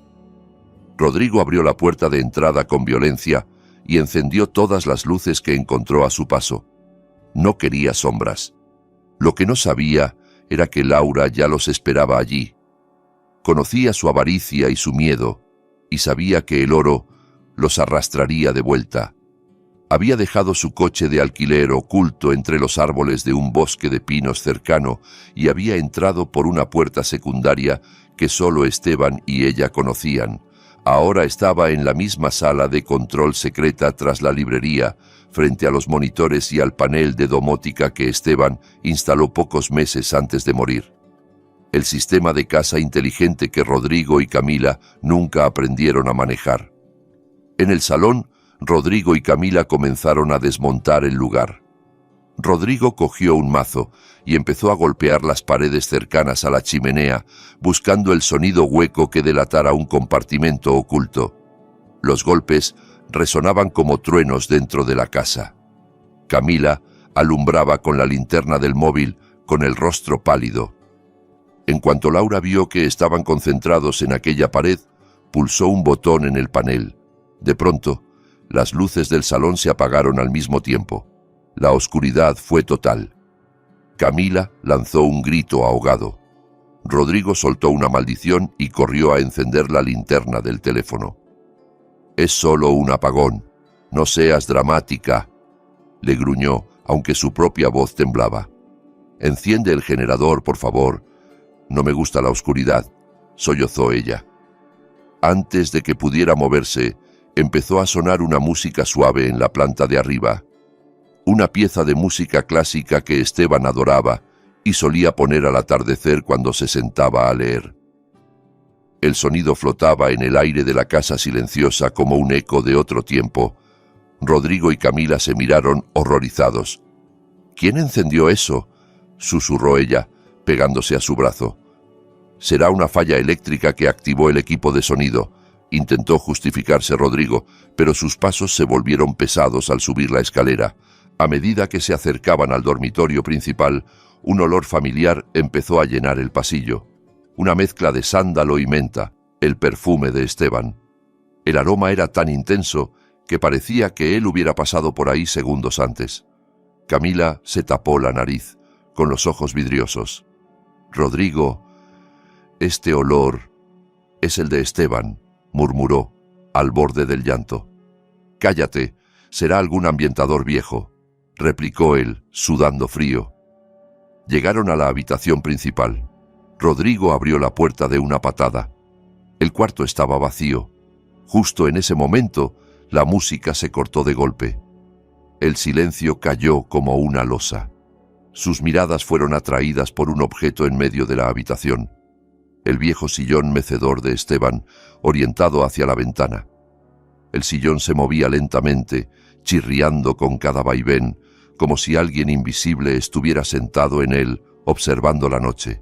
Rodrigo abrió la puerta de entrada con violencia y encendió todas las luces que encontró a su paso. No quería sombras. Lo que no sabía era que Laura ya los esperaba allí. Conocía su avaricia y su miedo, y sabía que el oro los arrastraría de vuelta. Había dejado su coche de alquiler oculto entre los árboles de un bosque de pinos cercano y había entrado por una puerta secundaria que solo Esteban y ella conocían. Ahora estaba en la misma sala de control secreta tras la librería, frente a los monitores y al panel de domótica que Esteban instaló pocos meses antes de morir. El sistema de casa inteligente que Rodrigo y Camila nunca aprendieron a manejar. En el salón, Rodrigo y Camila comenzaron a desmontar el lugar. Rodrigo cogió un mazo y empezó a golpear las paredes cercanas a la chimenea, buscando el sonido hueco que delatara un compartimento oculto. Los golpes resonaban como truenos dentro de la casa. Camila alumbraba con la linterna del móvil, con el rostro pálido. En cuanto Laura vio que estaban concentrados en aquella pared, pulsó un botón en el panel. De pronto, las luces del salón se apagaron al mismo tiempo. La oscuridad fue total. Camila lanzó un grito ahogado. Rodrigo soltó una maldición y corrió a encender la linterna del teléfono. «Es solo un apagón. No seas dramática», le gruñó, aunque su propia voz temblaba. «Enciende el generador, por favor. No me gusta la oscuridad», sollozó ella. Antes de que pudiera moverse, empezó a sonar una música suave en la planta de arriba. Una pieza de música clásica que Esteban adoraba y solía poner al atardecer cuando se sentaba a leer. El sonido flotaba en el aire de la casa silenciosa como un eco de otro tiempo. Rodrigo y Camila se miraron horrorizados. «¿Quién encendió eso?», susurró ella, pegándose a su brazo. «Será una falla eléctrica que activó el equipo de sonido», intentó justificarse Rodrigo, pero sus pasos se volvieron pesados al subir la escalera. A medida que se acercaban al dormitorio principal, un olor familiar empezó a llenar el pasillo. Una mezcla de sándalo y menta, el perfume de Esteban. El aroma era tan intenso que parecía que él hubiera pasado por ahí segundos antes. Camila se tapó la nariz, con los ojos vidriosos. «Rodrigo, este olor es el de Esteban», murmuró, al borde del llanto. «Cállate», «Será algún ambientador viejo», replicó él, sudando frío. Llegaron a la habitación principal. Rodrigo abrió la puerta de una patada. El cuarto estaba vacío. Justo en ese momento, la música se cortó de golpe. El silencio cayó como una losa. Sus miradas fueron atraídas por un objeto en medio de la habitación. El viejo sillón mecedor de Esteban, orientado hacia la ventana. El sillón se movía lentamente, chirriando con cada vaivén, como si alguien invisible estuviera sentado en él, observando la noche.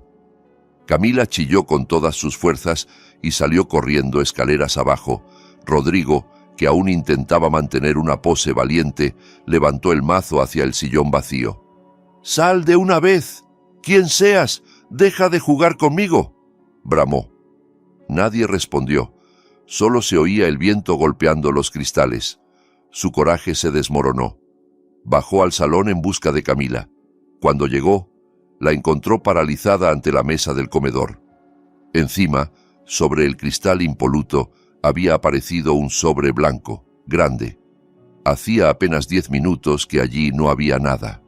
Camila chilló con todas sus fuerzas y salió corriendo escaleras abajo. Rodrigo, que aún intentaba mantener una pose valiente, levantó el mazo hacia el sillón vacío. «¡Sal de una vez! ¡Quien seas! ¡Deja de jugar conmigo!», bramó. Nadie respondió. Solo se oía el viento golpeando los cristales. Su coraje se desmoronó. Bajó al salón en busca de Camila. Cuando llegó, la encontró paralizada ante la mesa del comedor. Encima, sobre el cristal impoluto, había aparecido un sobre blanco, grande. Hacía apenas 10 minutos que allí no había nada.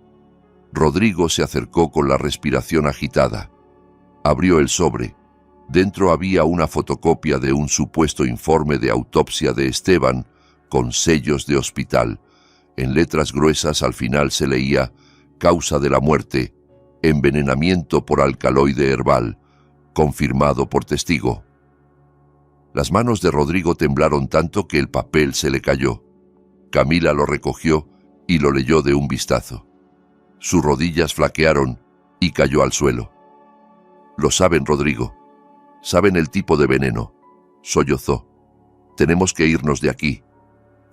Rodrigo se acercó con la respiración agitada. Abrió el sobre. Dentro había una fotocopia de un supuesto informe de autopsia de Esteban, con sellos de hospital. En letras gruesas al final se leía: «Causa de la muerte, envenenamiento por alcaloide herbal, confirmado por testigo». Las manos de Rodrigo temblaron tanto que el papel se le cayó. Camila lo recogió y lo leyó de un vistazo. Sus rodillas flaquearon y cayó al suelo. «Lo saben, Rodrigo. Saben el tipo de veneno», sollozó. «Tenemos que irnos de aquí.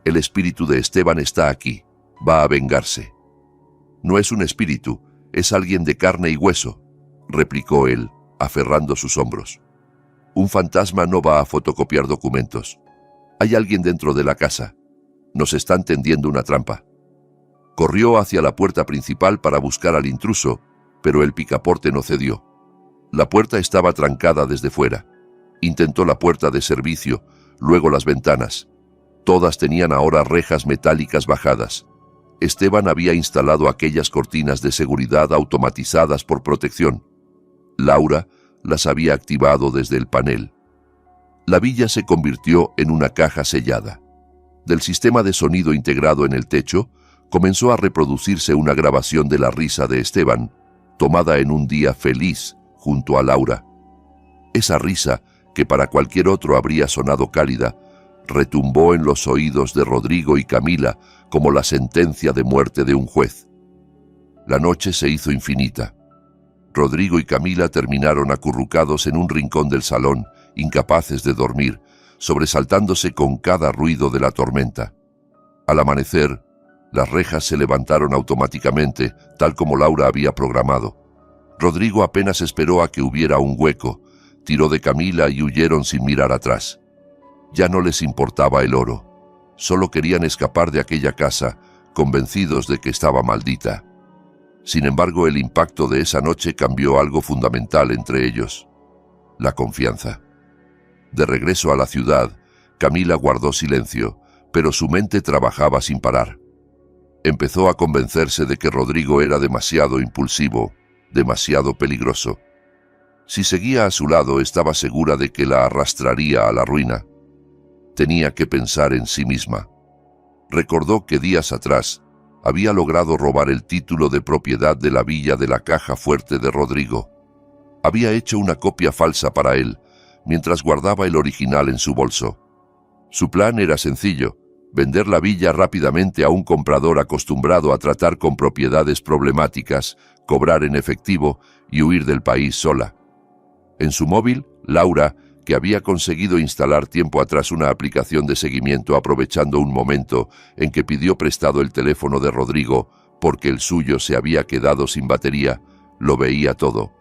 El espíritu de Esteban está aquí. Va a vengarse». «No es un espíritu, es alguien de carne y hueso», replicó él, aferrando sus hombros. «Un fantasma no va a fotocopiar documentos. Hay alguien dentro de la casa. Nos están tendiendo una trampa». Corrió hacia la puerta principal para buscar al intruso, pero el picaporte no cedió. La puerta estaba trancada desde fuera. Intentó la puerta de servicio, luego las ventanas. Todas tenían ahora rejas metálicas bajadas. Esteban había instalado aquellas cortinas de seguridad automatizadas por protección. Laura las había activado desde el panel. La villa se convirtió en una caja sellada. Del sistema de sonido integrado en el techo, comenzó a reproducirse una grabación de la risa de Esteban, tomada en un día feliz junto a Laura. Esa risa, que para cualquier otro habría sonado cálida, retumbó en los oídos de Rodrigo y Camila como la sentencia de muerte de un juez. La noche se hizo infinita. Rodrigo y Camila terminaron acurrucados en un rincón del salón, incapaces de dormir, sobresaltándose con cada ruido de la tormenta. Al amanecer, las rejas se levantaron automáticamente, tal como Laura había programado. Rodrigo apenas esperó a que hubiera un hueco, tiró de Camila y huyeron sin mirar atrás. Ya no les importaba el oro. Solo querían escapar de aquella casa, convencidos de que estaba maldita. Sin embargo, el impacto de esa noche cambió algo fundamental entre ellos: la confianza. De regreso a la ciudad, Camila guardó silencio, pero su mente trabajaba sin parar. Empezó a convencerse de que Rodrigo era demasiado impulsivo, demasiado peligroso. Si seguía a su lado, estaba segura de que la arrastraría a la ruina. Tenía que pensar en sí misma. Recordó que días atrás había logrado robar el título de propiedad de la villa de la Caja Fuerte de Rodrigo. Había hecho una copia falsa para él, mientras guardaba el original en su bolso. Su plan era sencillo: vender la villa rápidamente a un comprador acostumbrado a tratar con propiedades problemáticas, cobrar en efectivo y huir del país sola. En su móvil, Laura, que había conseguido instalar tiempo atrás una aplicación de seguimiento aprovechando un momento en que pidió prestado el teléfono de Rodrigo porque el suyo se había quedado sin batería, lo veía todo.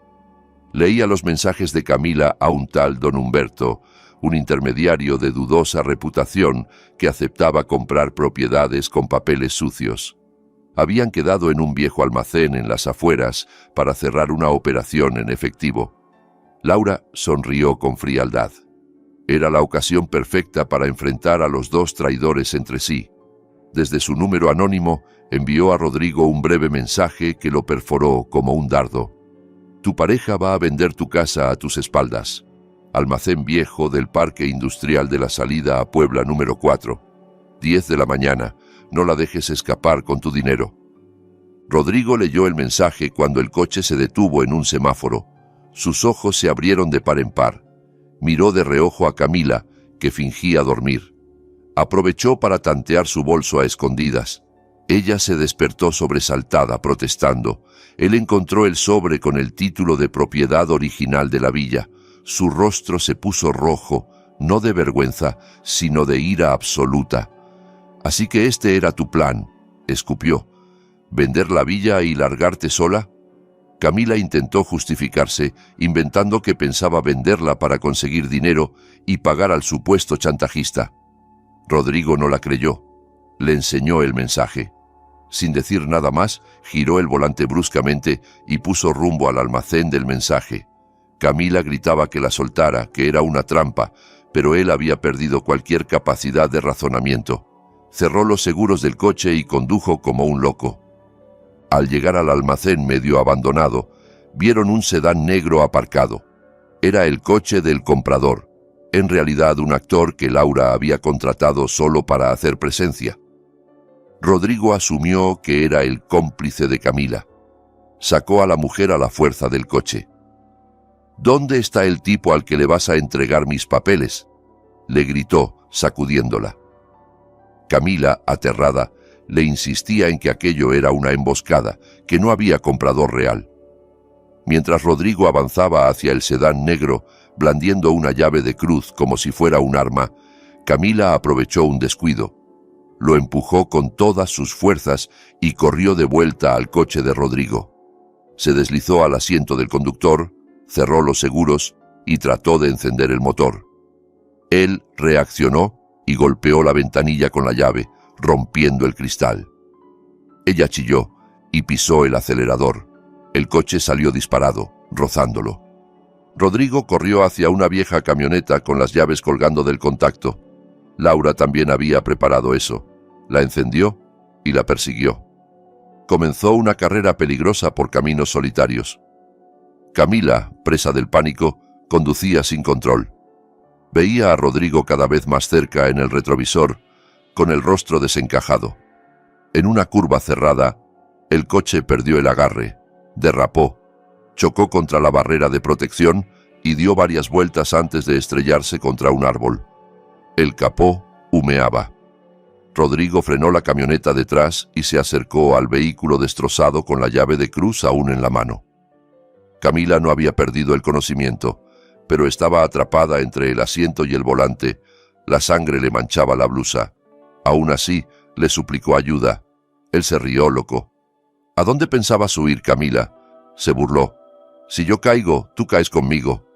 Leía los mensajes de Camila a un tal don Humberto, un intermediario de dudosa reputación que aceptaba comprar propiedades con papeles sucios. Habían quedado en un viejo almacén en las afueras para cerrar una operación en efectivo. Laura sonrió con frialdad. Era la ocasión perfecta para enfrentar a los dos traidores entre sí. Desde su número anónimo, envió a Rodrigo un breve mensaje que lo perforó como un dardo. Tu pareja va a vender tu casa a tus espaldas. Almacén viejo del Parque Industrial de la salida a Puebla número 4. 10 de la mañana. No la dejes escapar con tu dinero. Rodrigo leyó el mensaje cuando el coche se detuvo en un semáforo. Sus ojos se abrieron de par en par. Miró de reojo a Camila, que fingía dormir. Aprovechó para tantear su bolso a escondidas. Ella se despertó sobresaltada, protestando. Él encontró el sobre con el título de propiedad original de la villa. Su rostro se puso rojo, no de vergüenza, sino de ira absoluta. «Así que este era tu plan», escupió. «¿Vender la villa y largarte sola?» Camila intentó justificarse, inventando que pensaba venderla para conseguir dinero y pagar al supuesto chantajista. Rodrigo no la creyó. Le enseñó el mensaje. Sin decir nada más, giró el volante bruscamente y puso rumbo al almacén del mensaje. Camila gritaba que la soltara, que era una trampa, pero él había perdido cualquier capacidad de razonamiento. Cerró los seguros del coche y condujo como un loco. Al llegar al almacén medio abandonado, vieron un sedán negro aparcado. Era el coche del comprador, en realidad un actor que Laura había contratado solo para hacer presencia. Rodrigo asumió que era el cómplice de Camila. Sacó a la mujer a la fuerza del coche. «¿Dónde está el tipo al que le vas a entregar mis papeles?», le gritó, sacudiéndola. Camila, aterrada, le insistía en que aquello era una emboscada, que no había comprador real. Mientras Rodrigo avanzaba hacia el sedán negro, blandiendo una llave de cruz como si fuera un arma, Camila aprovechó un descuido. Lo empujó con todas sus fuerzas y corrió de vuelta al coche de Rodrigo. Se deslizó al asiento del conductor, cerró los seguros y trató de encender el motor. Él reaccionó y golpeó la ventanilla con la llave, rompiendo el cristal. Ella chilló y pisó el acelerador. El coche salió disparado, rozándolo. Rodrigo corrió hacia una vieja camioneta con las llaves colgando del contacto. Laura también había preparado eso. La encendió y la persiguió. Comenzó una carrera peligrosa por caminos solitarios. Camila, presa del pánico, conducía sin control. Veía a Rodrigo cada vez más cerca en el retrovisor, con el rostro desencajado. En una curva cerrada, el coche perdió el agarre, derrapó, chocó contra la barrera de protección y dio varias vueltas antes de estrellarse contra un árbol. El capó humeaba. Rodrigo frenó la camioneta detrás y se acercó al vehículo destrozado con la llave de cruz aún en la mano. Camila no había perdido el conocimiento, pero estaba atrapada entre el asiento y el volante. La sangre le manchaba la blusa. Aún así, le suplicó ayuda. Él se rió loco. ¿A dónde pensabas huir, Camila?, se burló. Si yo caigo, tú caes conmigo.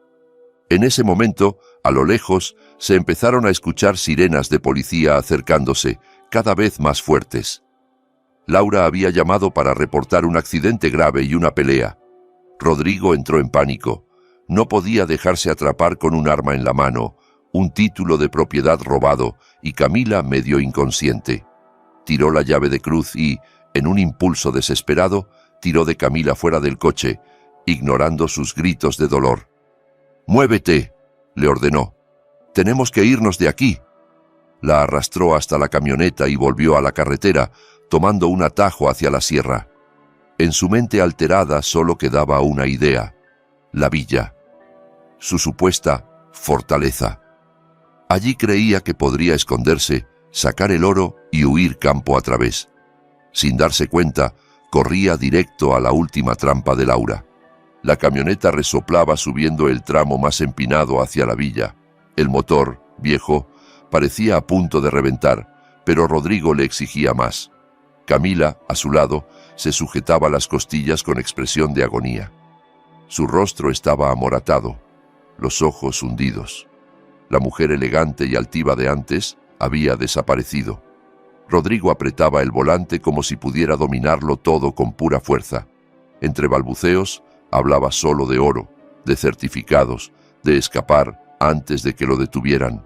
En ese momento, a lo lejos, se empezaron a escuchar sirenas de policía acercándose, cada vez más fuertes. Laura había llamado para reportar un accidente grave y una pelea. Rodrigo entró en pánico. No podía dejarse atrapar con un arma en la mano, un título de propiedad robado, y Camila medio inconsciente. Tiró la llave de cruz y, en un impulso desesperado, tiró de Camila fuera del coche, ignorando sus gritos de dolor. «¡Muévete!», le ordenó. «Tenemos que irnos de aquí». La arrastró hasta la camioneta y volvió a la carretera, tomando un atajo hacia la sierra. En su mente alterada solo quedaba una idea: la villa, su supuesta fortaleza. Allí creía que podría esconderse, sacar el oro y huir campo a través. Sin darse cuenta, corría directo a la última trampa de Laura. La camioneta resoplaba subiendo el tramo más empinado hacia la villa. El motor, viejo, parecía a punto de reventar, pero Rodrigo le exigía más. Camila, a su lado, se sujetaba las costillas con expresión de agonía. Su rostro estaba amoratado, los ojos hundidos. La mujer elegante y altiva de antes había desaparecido. Rodrigo apretaba el volante como si pudiera dominarlo todo con pura fuerza. Entre balbuceos, hablaba solo de oro, de certificados, de escapar antes de que lo detuvieran.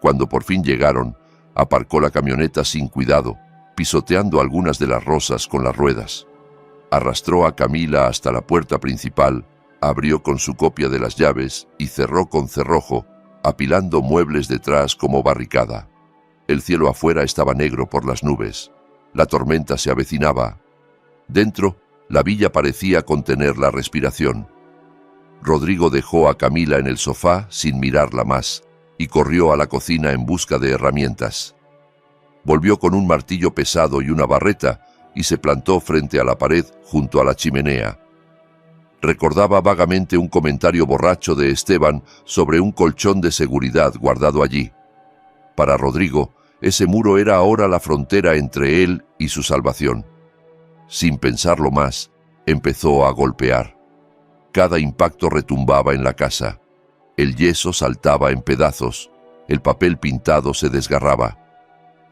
Cuando por fin llegaron, aparcó la camioneta sin cuidado, pisoteando algunas de las rosas con las ruedas. Arrastró a Camila hasta la puerta principal, abrió con su copia de las llaves y cerró con cerrojo, apilando muebles detrás como barricada. El cielo afuera estaba negro por las nubes. La tormenta se avecinaba. Dentro, la villa parecía contener la respiración. Rodrigo dejó a Camila en el sofá sin mirarla más y corrió a la cocina en busca de herramientas. Volvió con un martillo pesado y una barreta y se plantó frente a la pared junto a la chimenea. Recordaba vagamente un comentario borracho de Esteban sobre un colchón de seguridad guardado allí. Para Rodrigo, ese muro era ahora la frontera entre él y su salvación. Sin pensarlo más, empezó a golpear. Cada impacto retumbaba en la casa. El yeso saltaba en pedazos. El papel pintado se desgarraba.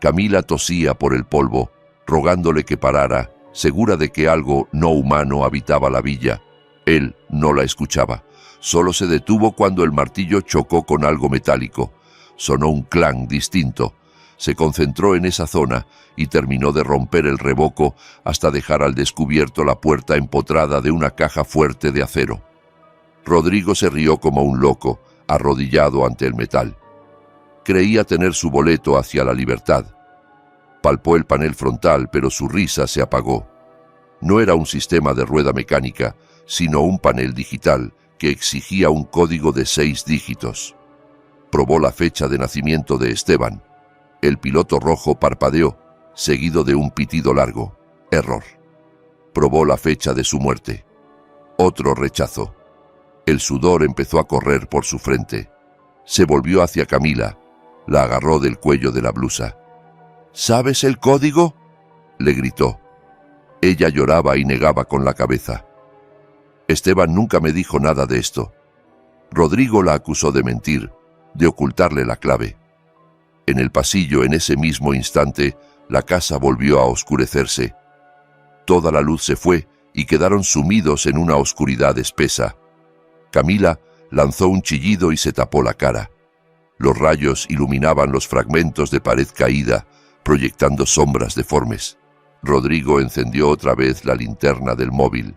Camila tosía por el polvo, rogándole que parara, segura de que algo no humano habitaba la villa. Él no la escuchaba. Solo se detuvo cuando el martillo chocó con algo metálico. Sonó un clang distinto. Se concentró en esa zona y terminó de romper el revoco hasta dejar al descubierto la puerta empotrada de una caja fuerte de acero. Rodrigo se rió como un loco, arrodillado ante el metal. Creía tener su boleto hacia la libertad. Palpó el panel frontal, pero su risa se apagó. No era un sistema de rueda mecánica, sino un panel digital que exigía un código de 6 dígitos. Probó la fecha de nacimiento de Esteban. El piloto rojo parpadeó, seguido de un pitido largo. Error. Probó la fecha de su muerte. Otro rechazo. El sudor empezó a correr por su frente. Se volvió hacia Camila. La agarró del cuello de la blusa. ¿Sabes el código?, le gritó. Ella lloraba y negaba con la cabeza. Esteban nunca me dijo nada de esto. Rodrigo la acusó de mentir, de ocultarle la clave. En el pasillo, en ese mismo instante, la casa volvió a oscurecerse. Toda la luz se fue y quedaron sumidos en una oscuridad espesa. Camila lanzó un chillido y se tapó la cara. Los rayos iluminaban los fragmentos de pared caída, proyectando sombras deformes. Rodrigo encendió otra vez la linterna del móvil,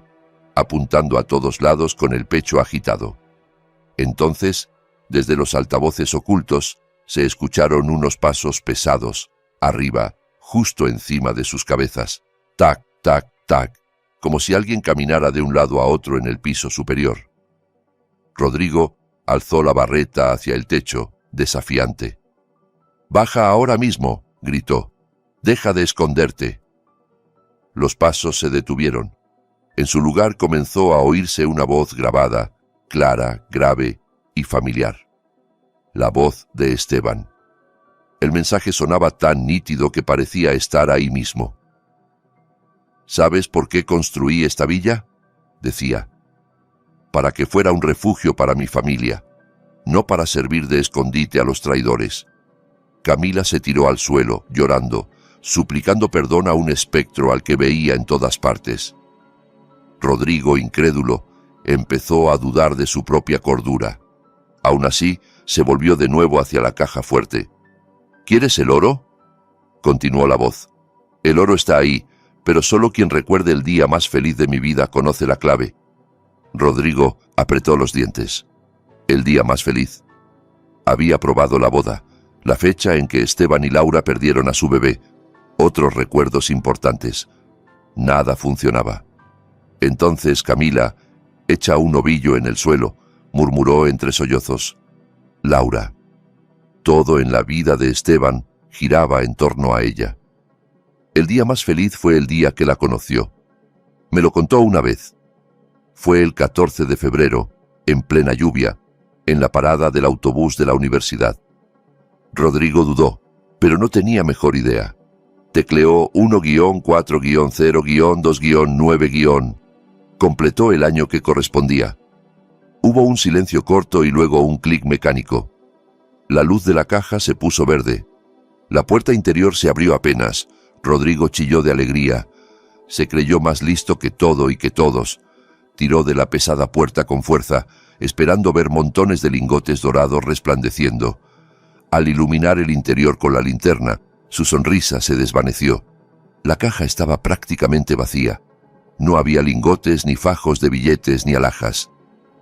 apuntando a todos lados con el pecho agitado. Entonces, desde los altavoces ocultos, se escucharon unos pasos pesados, arriba, justo encima de sus cabezas. Tac, tac, tac, como si alguien caminara de un lado a otro en el piso superior. Rodrigo alzó la barreta hacia el techo, desafiante. «Baja ahora mismo», gritó. «Deja de esconderte». Los pasos se detuvieron. En su lugar comenzó a oírse una voz grabada, clara, grave y familiar. La voz de Esteban. El mensaje sonaba tan nítido que parecía estar ahí mismo. «¿Sabes por qué construí esta villa?», decía. «Para que fuera un refugio para mi familia, no para servir de escondite a los traidores». Camila se tiró al suelo, llorando, suplicando perdón a un espectro al que veía en todas partes. Rodrigo, incrédulo, empezó a dudar de su propia cordura. Aún así, se volvió de nuevo hacia la caja fuerte. «¿Quieres el oro?», continuó la voz. «El oro está ahí, pero solo quien recuerde el día más feliz de mi vida conoce la clave». Rodrigo apretó los dientes. El día más feliz. Había probado la boda, la fecha en que Esteban y Laura perdieron a su bebé, otros recuerdos importantes. Nada funcionaba. Entonces Camila, hecha un ovillo en el suelo, murmuró entre sollozos: «Laura». Todo en la vida de Esteban giraba en torno a ella. El día más feliz fue el día que la conoció. Me lo contó una vez. Fue el 14 de febrero, en plena lluvia, en la parada del autobús de la universidad. Rodrigo dudó, pero no tenía mejor idea. Tecleó 1-4-0-2-9-. Completó el año que correspondía. Hubo un silencio corto y luego un clic mecánico. La luz de la caja se puso verde. La puerta interior se abrió apenas. Rodrigo chilló de alegría. Se creyó más listo que todo y que todos. Tiró de la pesada puerta con fuerza, esperando ver montones de lingotes dorados resplandeciendo. Al iluminar el interior con la linterna, su sonrisa se desvaneció. La caja estaba prácticamente vacía. No había lingotes, ni fajos de billetes, ni alhajas.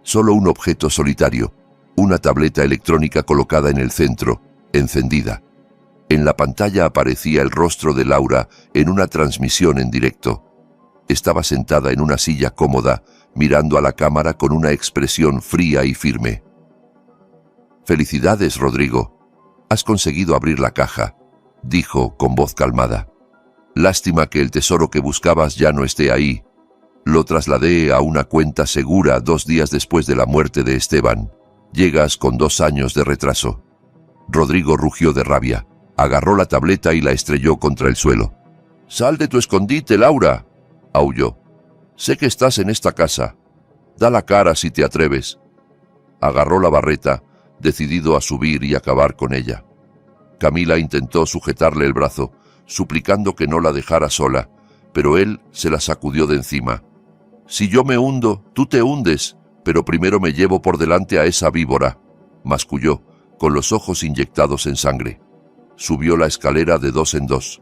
Solo un objeto solitario, una tableta electrónica colocada en el centro, encendida. En la pantalla aparecía el rostro de Laura en una transmisión en directo. Estaba sentada en una silla cómoda, mirando a la cámara con una expresión fría y firme. «Felicidades, Rodrigo. Has conseguido abrir la caja», dijo con voz calmada. «Lástima que el tesoro que buscabas ya no esté ahí. Lo trasladé a una cuenta segura 2 días después de la muerte de Esteban. Llegas con 2 años de retraso». Rodrigo rugió de rabia. Agarró la tableta y la estrelló contra el suelo. «¡Sal de tu escondite, Laura!», aulló. «Sé que estás en esta casa. Da la cara si te atreves». Agarró la barreta, decidido a subir y acabar con ella. Camila intentó sujetarle el brazo, suplicando que no la dejara sola, pero él se la sacudió de encima. «Si yo me hundo, tú te hundes, pero primero me llevo por delante a esa víbora», masculló, con los ojos inyectados en sangre. Subió la escalera de 2 en 2.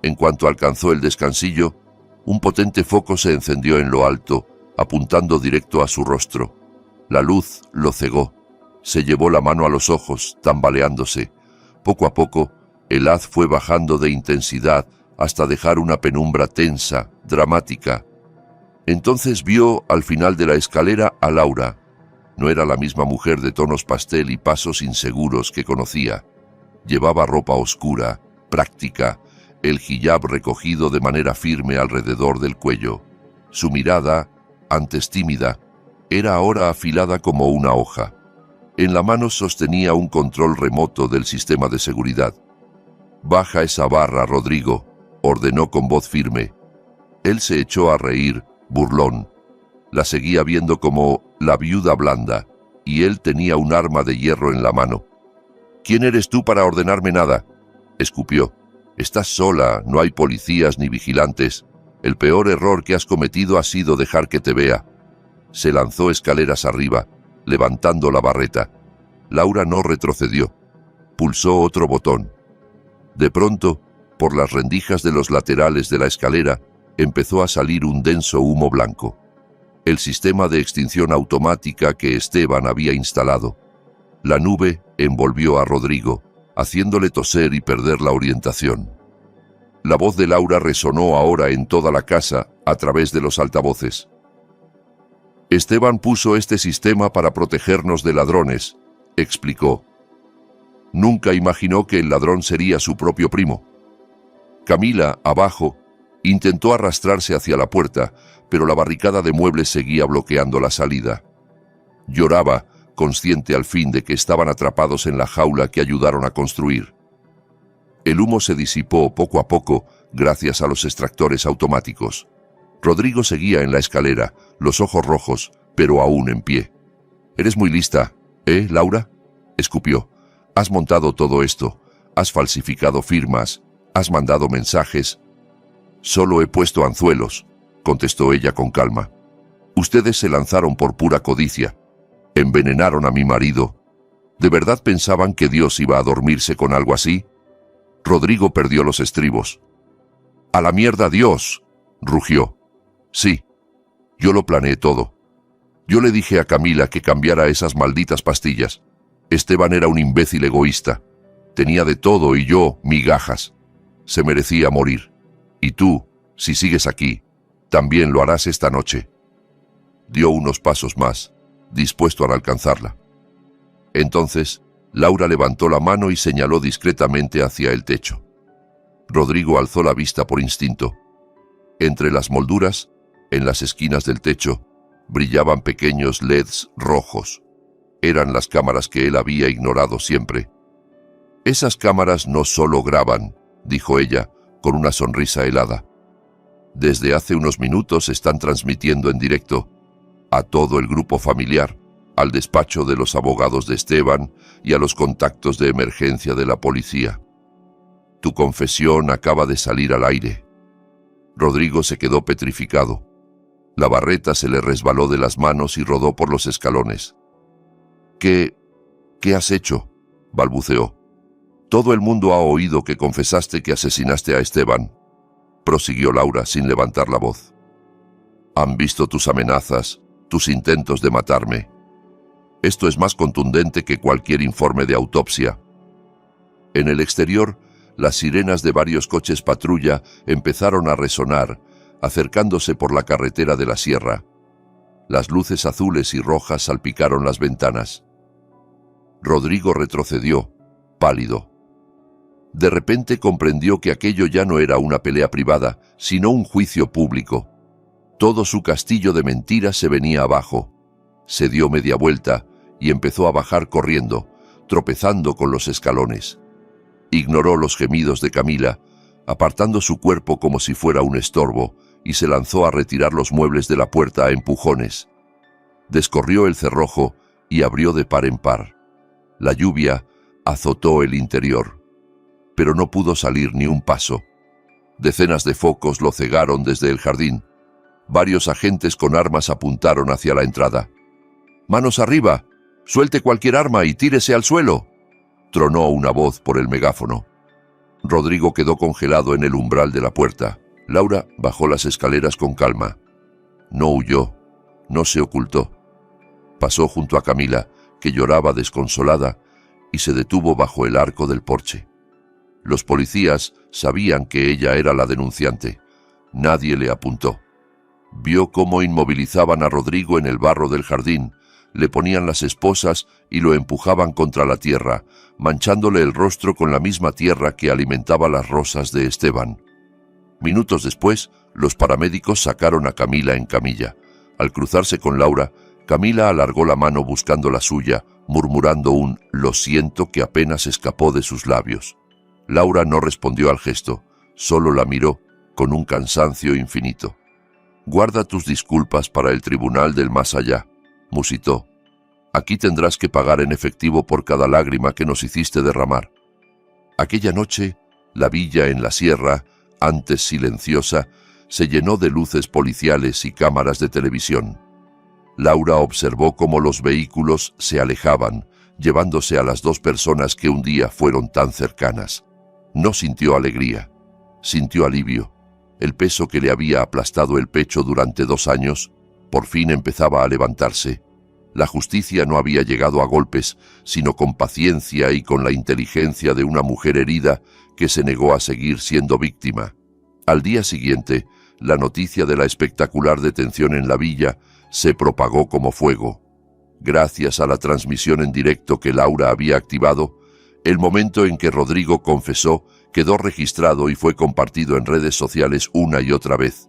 En cuanto alcanzó el descansillo, un potente foco se encendió en lo alto, apuntando directo a su rostro. La luz lo cegó. Se llevó la mano a los ojos, tambaleándose. Poco a poco, el haz fue bajando de intensidad hasta dejar una penumbra tensa, dramática. Entonces vio al final de la escalera a Laura. No era la misma mujer de tonos pastel y pasos inseguros que conocía. Llevaba ropa oscura, práctica, el hijab recogido de manera firme alrededor del cuello. Su mirada, antes tímida, era ahora afilada como una hoja. En la mano sostenía un control remoto del sistema de seguridad. «Baja esa barra, Rodrigo», ordenó con voz firme. Él se echó a reír, burlón. La seguía viendo como la viuda blanda, y él tenía un arma de hierro en la mano. «¿Quién eres tú para ordenarme nada?», escupió. «Estás sola, no hay policías ni vigilantes. El peor error que has cometido ha sido dejar que te vea». Se lanzó escaleras arriba, levantando la barreta. Laura no retrocedió. Pulsó otro botón. De pronto, por las rendijas de los laterales de la escalera, empezó a salir un denso humo blanco. El sistema de extinción automática que Esteban había instalado. La nube envolvió a Rodrigo, haciéndole toser y perder la orientación. La voz de Laura resonó ahora en toda la casa a través de los altavoces. «Esteban puso este sistema para protegernos de ladrones», explicó. «Nunca imaginó que el ladrón sería su propio primo». Camila, abajo, intentó arrastrarse hacia la puerta, pero la barricada de muebles seguía bloqueando la salida. Lloraba, consciente al fin de que estaban atrapados en la jaula que ayudaron a construir. El humo se disipó poco a poco gracias a los extractores automáticos. Rodrigo seguía en la escalera, los ojos rojos, pero aún en pie. «Eres muy lista, Laura?», escupió. «Has montado todo esto, has falsificado firmas, has mandado mensajes». «Solo he puesto anzuelos», contestó ella con calma. «Ustedes se lanzaron por pura codicia. Envenenaron a mi marido. ¿De verdad pensaban que Dios iba a dormirse con algo así?». Rodrigo perdió los estribos. «¡A la mierda Dios!», rugió. «Sí, yo lo planeé todo. Yo le dije a Camila que cambiara esas malditas pastillas. Esteban era un imbécil egoísta. Tenía de todo y yo, migajas. Se merecía morir. Y tú, si sigues aquí, también lo harás esta noche». Dio unos pasos más, dispuesto a alcanzarla. Entonces, Laura levantó la mano y señaló discretamente hacia el techo. Rodrigo alzó la vista por instinto. Entre las molduras, en las esquinas del techo, brillaban pequeños LEDs rojos. Eran las cámaras que él había ignorado siempre. «Esas cámaras no solo graban», dijo ella, con una sonrisa helada. «Desde hace unos minutos están transmitiendo en directo a todo el grupo familiar, al despacho de los abogados de Esteban y a los contactos de emergencia de la policía. Tu confesión acaba de salir al aire». Rodrigo se quedó petrificado. La barreta se le resbaló de las manos y rodó por los escalones. ¿Qué has hecho?», balbuceó. «Todo el mundo ha oído que confesaste que asesinaste a Esteban. prosiguió Laura sin levantar la voz. Han visto tus amenazas, tus intentos de matarme. Esto es más contundente que cualquier informe de autopsia. En el exterior, las sirenas de varios coches patrulla empezaron a resonar, acercándose por la carretera de la sierra. Las luces azules y rojas salpicaron las ventanas. Rodrigo retrocedió, pálido. De repente comprendió que aquello ya no era una pelea privada, sino un juicio público. Todo su castillo de mentiras se venía abajo. Se dio media vuelta y empezó a bajar corriendo, tropezando con los escalones. Ignoró los gemidos de Camila, apartando su cuerpo como si fuera un estorbo, y se lanzó a retirar los muebles de la puerta a empujones. Descorrió el cerrojo y abrió de par en par. La lluvia azotó el interior, pero no pudo salir ni un paso. Decenas de focos lo cegaron desde el jardín. Varios agentes con armas apuntaron hacia la entrada. «¡Manos arriba! ¡Suelte cualquier arma y tírese al suelo!», tronó una voz por el megáfono. Rodrigo quedó congelado en el umbral de la puerta. Laura bajó las escaleras con calma. No huyó, no se ocultó. Pasó junto a Camila, que lloraba desconsolada, y se detuvo bajo el arco del porche. Los policías sabían que ella era la denunciante. Nadie le apuntó. Vio cómo inmovilizaban a Rodrigo en el barro del jardín, le ponían las esposas y lo empujaban contra la tierra, manchándole el rostro con la misma tierra que alimentaba las rosas de Esteban. Minutos después, los paramédicos sacaron a Camila en camilla. Al cruzarse con Laura, Camila alargó la mano buscando la suya, murmurando un «lo siento» que apenas escapó de sus labios. Laura no respondió al gesto, solo la miró, con un cansancio infinito. «Guarda tus disculpas para el tribunal del más allá», musitó. «Aquí tendrás que pagar en efectivo por cada lágrima que nos hiciste derramar». Aquella noche, la villa en la sierra, antes silenciosa, se llenó de luces policiales y cámaras de televisión. Laura observó cómo los vehículos se alejaban, llevándose a las dos personas que un día fueron tan cercanas. No sintió alegría, sintió alivio. El peso que le había aplastado el pecho durante 2 años, por fin empezaba a levantarse. La justicia no había llegado a golpes, sino con paciencia y con la inteligencia de una mujer herida que se negó a seguir siendo víctima. Al día siguiente, la noticia de la espectacular detención en la villa se propagó como fuego. Gracias a la transmisión en directo que Laura había activado, el momento en que Rodrigo confesó quedó registrado y fue compartido en redes sociales una y otra vez.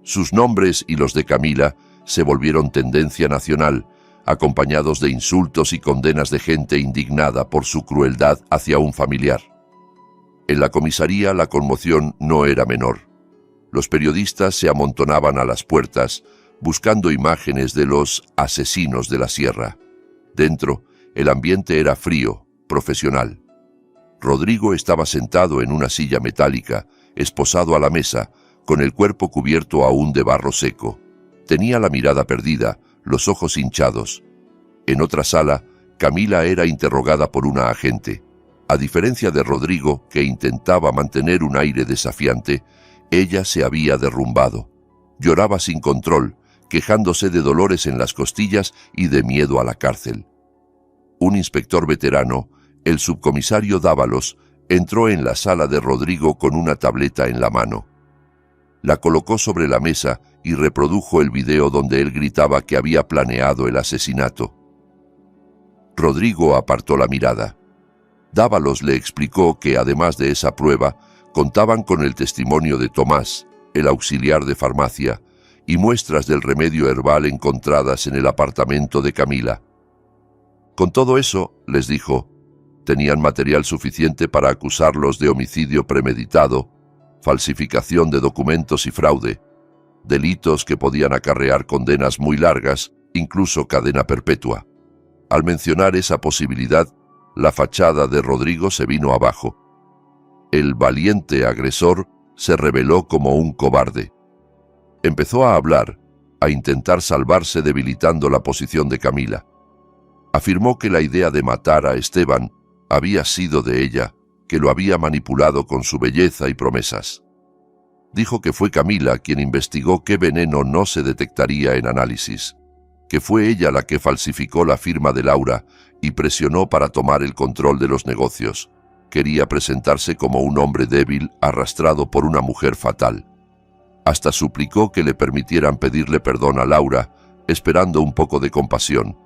Sus nombres y los de Camila se volvieron tendencia nacional, acompañados de insultos y condenas de gente indignada por su crueldad hacia un familiar. En la comisaría la conmoción no era menor. Los periodistas se amontonaban a las puertas, buscando imágenes de los asesinos de la sierra. Dentro, el ambiente era frío, profesional. Rodrigo estaba sentado en una silla metálica, esposado a la mesa, con el cuerpo cubierto aún de barro seco. Tenía la mirada perdida, los ojos hinchados. En otra sala, Camila era interrogada por una agente. A diferencia de Rodrigo, que intentaba mantener un aire desafiante, ella se había derrumbado. Lloraba sin control, quejándose de dolores en las costillas y de miedo a la cárcel. Un inspector veterano, el subcomisario Dávalos, entró en la sala de Rodrigo con una tableta en la mano. La colocó sobre la mesa y reprodujo el video donde él gritaba que había planeado el asesinato. Rodrigo apartó la mirada. Dávalos le explicó que, además de esa prueba, contaban con el testimonio de Tomás, el auxiliar de farmacia, y muestras del remedio herbal encontradas en el apartamento de Camila. Con todo eso, les dijo, tenían material suficiente para acusarlos de homicidio premeditado, falsificación de documentos y fraude, delitos que podían acarrear condenas muy largas, incluso cadena perpetua. Al mencionar esa posibilidad, la fachada de Rodrigo se vino abajo. El valiente agresor se reveló como un cobarde. Empezó a hablar, a intentar salvarse debilitando la posición de Camila. Afirmó que la idea de matar a Esteban había sido de ella, que lo había manipulado con su belleza y promesas. Dijo que fue Camila quien investigó qué veneno no se detectaría en análisis, que fue ella la que falsificó la firma de Laura y presionó para tomar el control de los negocios. Quería presentarse como un hombre débil arrastrado por una mujer fatal. Hasta suplicó que le permitieran pedirle perdón a Laura, esperando un poco de compasión.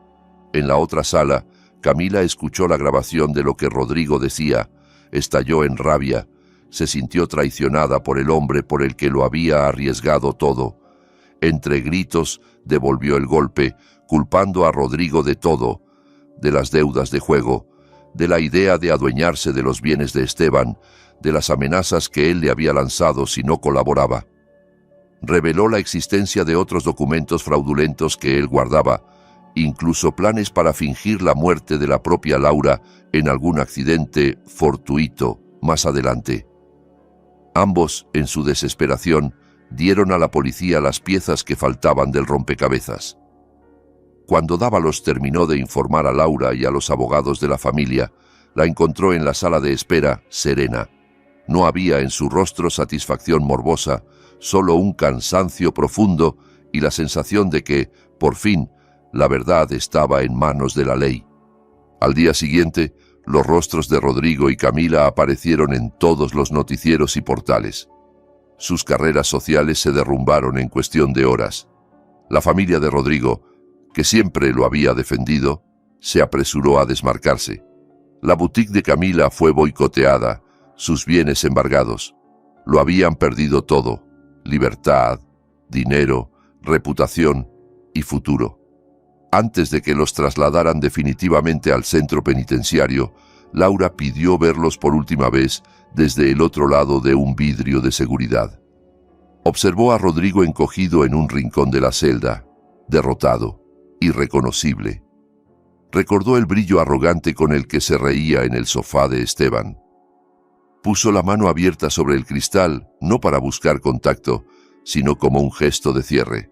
En la otra sala, Camila escuchó la grabación de lo que Rodrigo decía, estalló en rabia, se sintió traicionada por el hombre por el que lo había arriesgado todo. Entre gritos, devolvió el golpe, culpando a Rodrigo de todo, de las deudas de juego, de la idea de adueñarse de los bienes de Esteban, de las amenazas que él le había lanzado si no colaboraba. Reveló la existencia de otros documentos fraudulentos que él guardaba, incluso planes para fingir la muerte de la propia Laura en algún accidente fortuito más adelante. Ambos, en su desesperación, dieron a la policía las piezas que faltaban del rompecabezas. Cuando Dávalos terminó de informar a Laura y a los abogados de la familia, la encontró en la sala de espera, serena. No había en su rostro satisfacción morbosa, solo un cansancio profundo y la sensación de que, por fin, la verdad estaba en manos de la ley. Al día siguiente, los rostros de Rodrigo y Camila aparecieron en todos los noticieros y portales. Sus carreras sociales se derrumbaron en cuestión de horas. La familia de Rodrigo, que siempre lo había defendido, se apresuró a desmarcarse. La boutique de Camila fue boicoteada, sus bienes embargados. Lo habían perdido todo: libertad, dinero, reputación y futuro. Antes de que los trasladaran definitivamente al centro penitenciario, Laura pidió verlos por última vez desde el otro lado de un vidrio de seguridad. Observó a Rodrigo encogido en un rincón de la celda, derrotado, irreconocible. Recordó el brillo arrogante con el que se reía en el sofá de Esteban. Puso la mano abierta sobre el cristal, no para buscar contacto, sino como un gesto de cierre.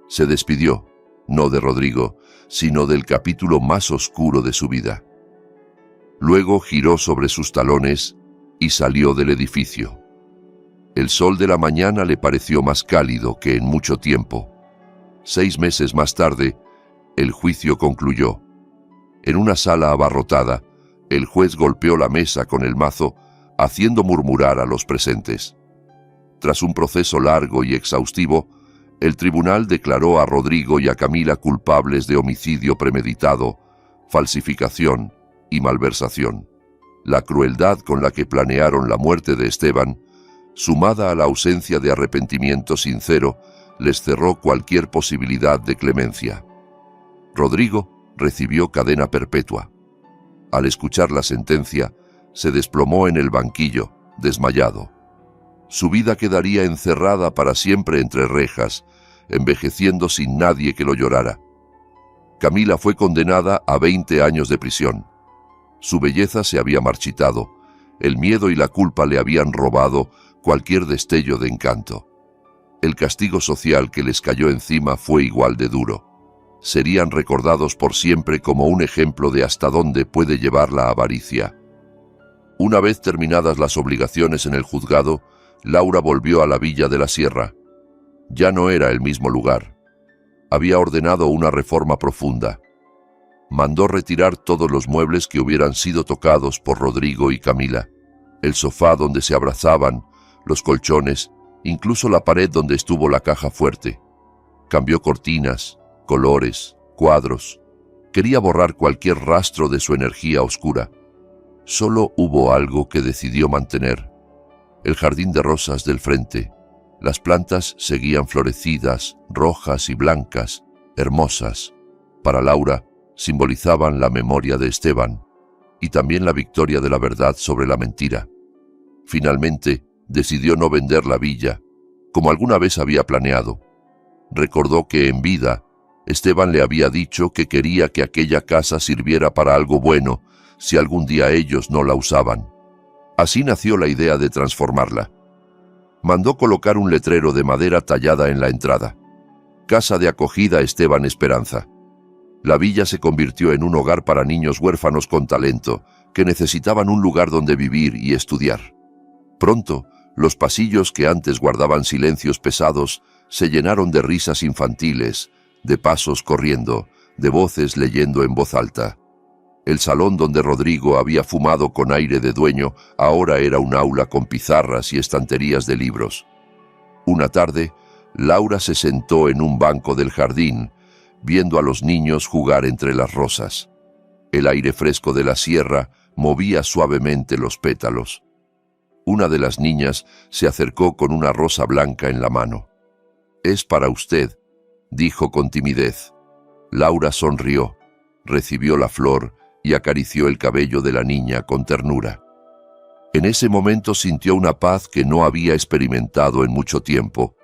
Se despidió, no de Rodrigo, sino del capítulo más oscuro de su vida. Luego giró sobre sus talones y salió del edificio. El sol de la mañana le pareció más cálido que en mucho tiempo. 6 meses más tarde, el juicio concluyó. En una sala abarrotada, el juez golpeó la mesa con el mazo, haciendo murmurar a los presentes. Tras un proceso largo y exhaustivo, el tribunal declaró a Rodrigo y a Camila culpables de homicidio premeditado, falsificación y malversación. La crueldad con la que planearon la muerte de Esteban, sumada a la ausencia de arrepentimiento sincero, les cerró cualquier posibilidad de clemencia. Rodrigo recibió cadena perpetua. Al escuchar la sentencia, se desplomó en el banquillo, desmayado. Su vida quedaría encerrada para siempre entre rejas, envejeciendo sin nadie que lo llorara. Camila fue condenada a 20 años de prisión. Su belleza se había marchitado, el miedo y la culpa le habían robado cualquier destello de encanto. El castigo social que les cayó encima fue igual de duro. Serían recordados por siempre como un ejemplo de hasta dónde puede llevar la avaricia. Una vez terminadas las obligaciones en el juzgado, Laura volvió a la villa de la Sierra. Ya no era el mismo lugar. Había ordenado una reforma profunda. Mandó retirar todos los muebles que hubieran sido tocados por Rodrigo y Camila. El sofá donde se abrazaban, los colchones, incluso la pared donde estuvo la caja fuerte. Cambió cortinas, colores, cuadros. Quería borrar cualquier rastro de su energía oscura. Solo hubo algo que decidió mantener: el jardín de rosas del frente. Las plantas seguían florecidas, rojas y blancas, hermosas. Para Laura, simbolizaban la memoria de Esteban y también la victoria de la verdad sobre la mentira. Finalmente, decidió no vender la villa, como alguna vez había planeado. Recordó que en vida, Esteban le había dicho que quería que aquella casa sirviera para algo bueno si algún día ellos no la usaban. Así nació la idea de transformarla. Mandó colocar un letrero de madera tallada en la entrada: Casa de acogida Esteban Esperanza. La villa se convirtió en un hogar para niños huérfanos con talento, que necesitaban un lugar donde vivir y estudiar. Pronto, Los pasillos que antes guardaban silencios pesados se llenaron de risas infantiles, de pasos corriendo, de voces leyendo en voz alta. El salón donde Rodrigo había fumado con aire de dueño ahora era un aula con pizarras y estanterías de libros. Una tarde, Laura se sentó en un banco del jardín, viendo a los niños jugar entre las rosas. El aire fresco de la sierra movía suavemente los pétalos. Una de las niñas se acercó con una rosa blanca en la mano. «Es para usted», dijo con timidez. Laura sonrió, recibió la flor y acarició el cabello de la niña con ternura. En ese momento sintió una paz que no había experimentado en mucho tiempo.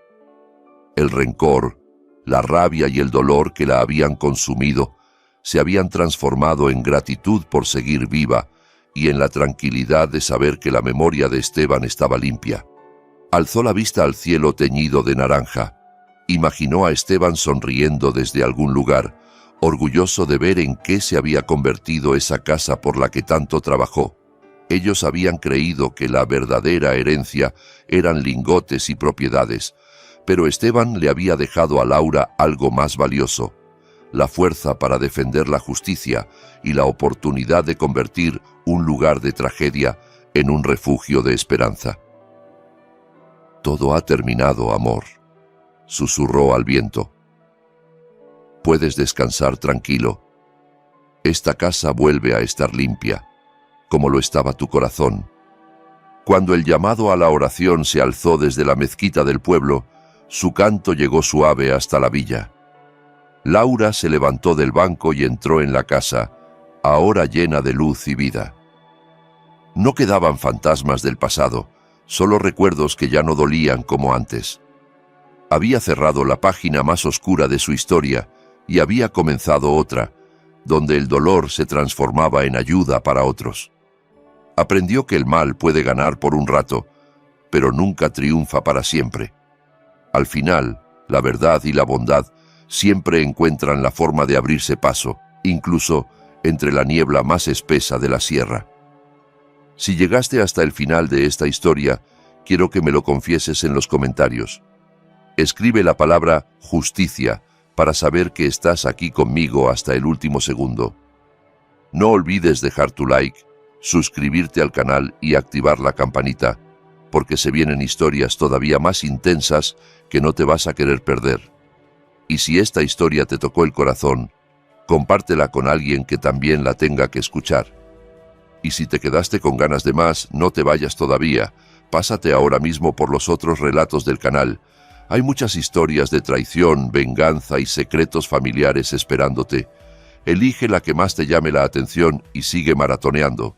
El rencor, la rabia y el dolor que la habían consumido se habían transformado en gratitud por seguir viva y en la tranquilidad de saber que la memoria de Esteban estaba limpia. Alzó la vista al cielo teñido de naranja. Imaginó a Esteban sonriendo desde algún lugar, orgulloso de ver en qué se había convertido esa casa por la que tanto trabajó. Ellos habían creído que la verdadera herencia eran lingotes y propiedades, pero Esteban le había dejado a Laura algo más valioso: la fuerza para defender la justicia y la oportunidad de convertir un lugar de tragedia en un refugio de esperanza. «Todo ha terminado, amor», susurró al viento. «Puedes descansar tranquilo. Esta casa vuelve a estar limpia, como lo estaba tu corazón». Cuando el llamado a la oración se alzó desde la mezquita del pueblo, su canto llegó suave hasta la villa. Laura se levantó del banco y entró en la casa, ahora llena de luz y vida. No quedaban fantasmas del pasado, solo recuerdos que ya no dolían como antes. Había cerrado la página más oscura de su historia y había comenzado otra, donde el dolor se transformaba en ayuda para otros. Aprendió que el mal puede ganar por un rato, pero nunca triunfa para siempre. Al final, la verdad y la bondad siempre encuentran la forma de abrirse paso, incluso entre la niebla más espesa de la sierra. Si llegaste hasta el final de esta historia, quiero que me lo confieses en los comentarios. Escribe la palabra justicia para saber que estás aquí conmigo hasta el último segundo. No olvides dejar tu like, suscribirte al canal y activar la campanita, porque se vienen historias todavía más intensas que no te vas a querer perder. Y si esta historia te tocó el corazón, compártela con alguien que también la tenga que escuchar. Y si te quedaste con ganas de más, no te vayas todavía. Pásate ahora mismo por los otros relatos del canal. Hay muchas historias de traición, venganza y secretos familiares esperándote. Elige la que más te llame la atención y sigue maratoneando.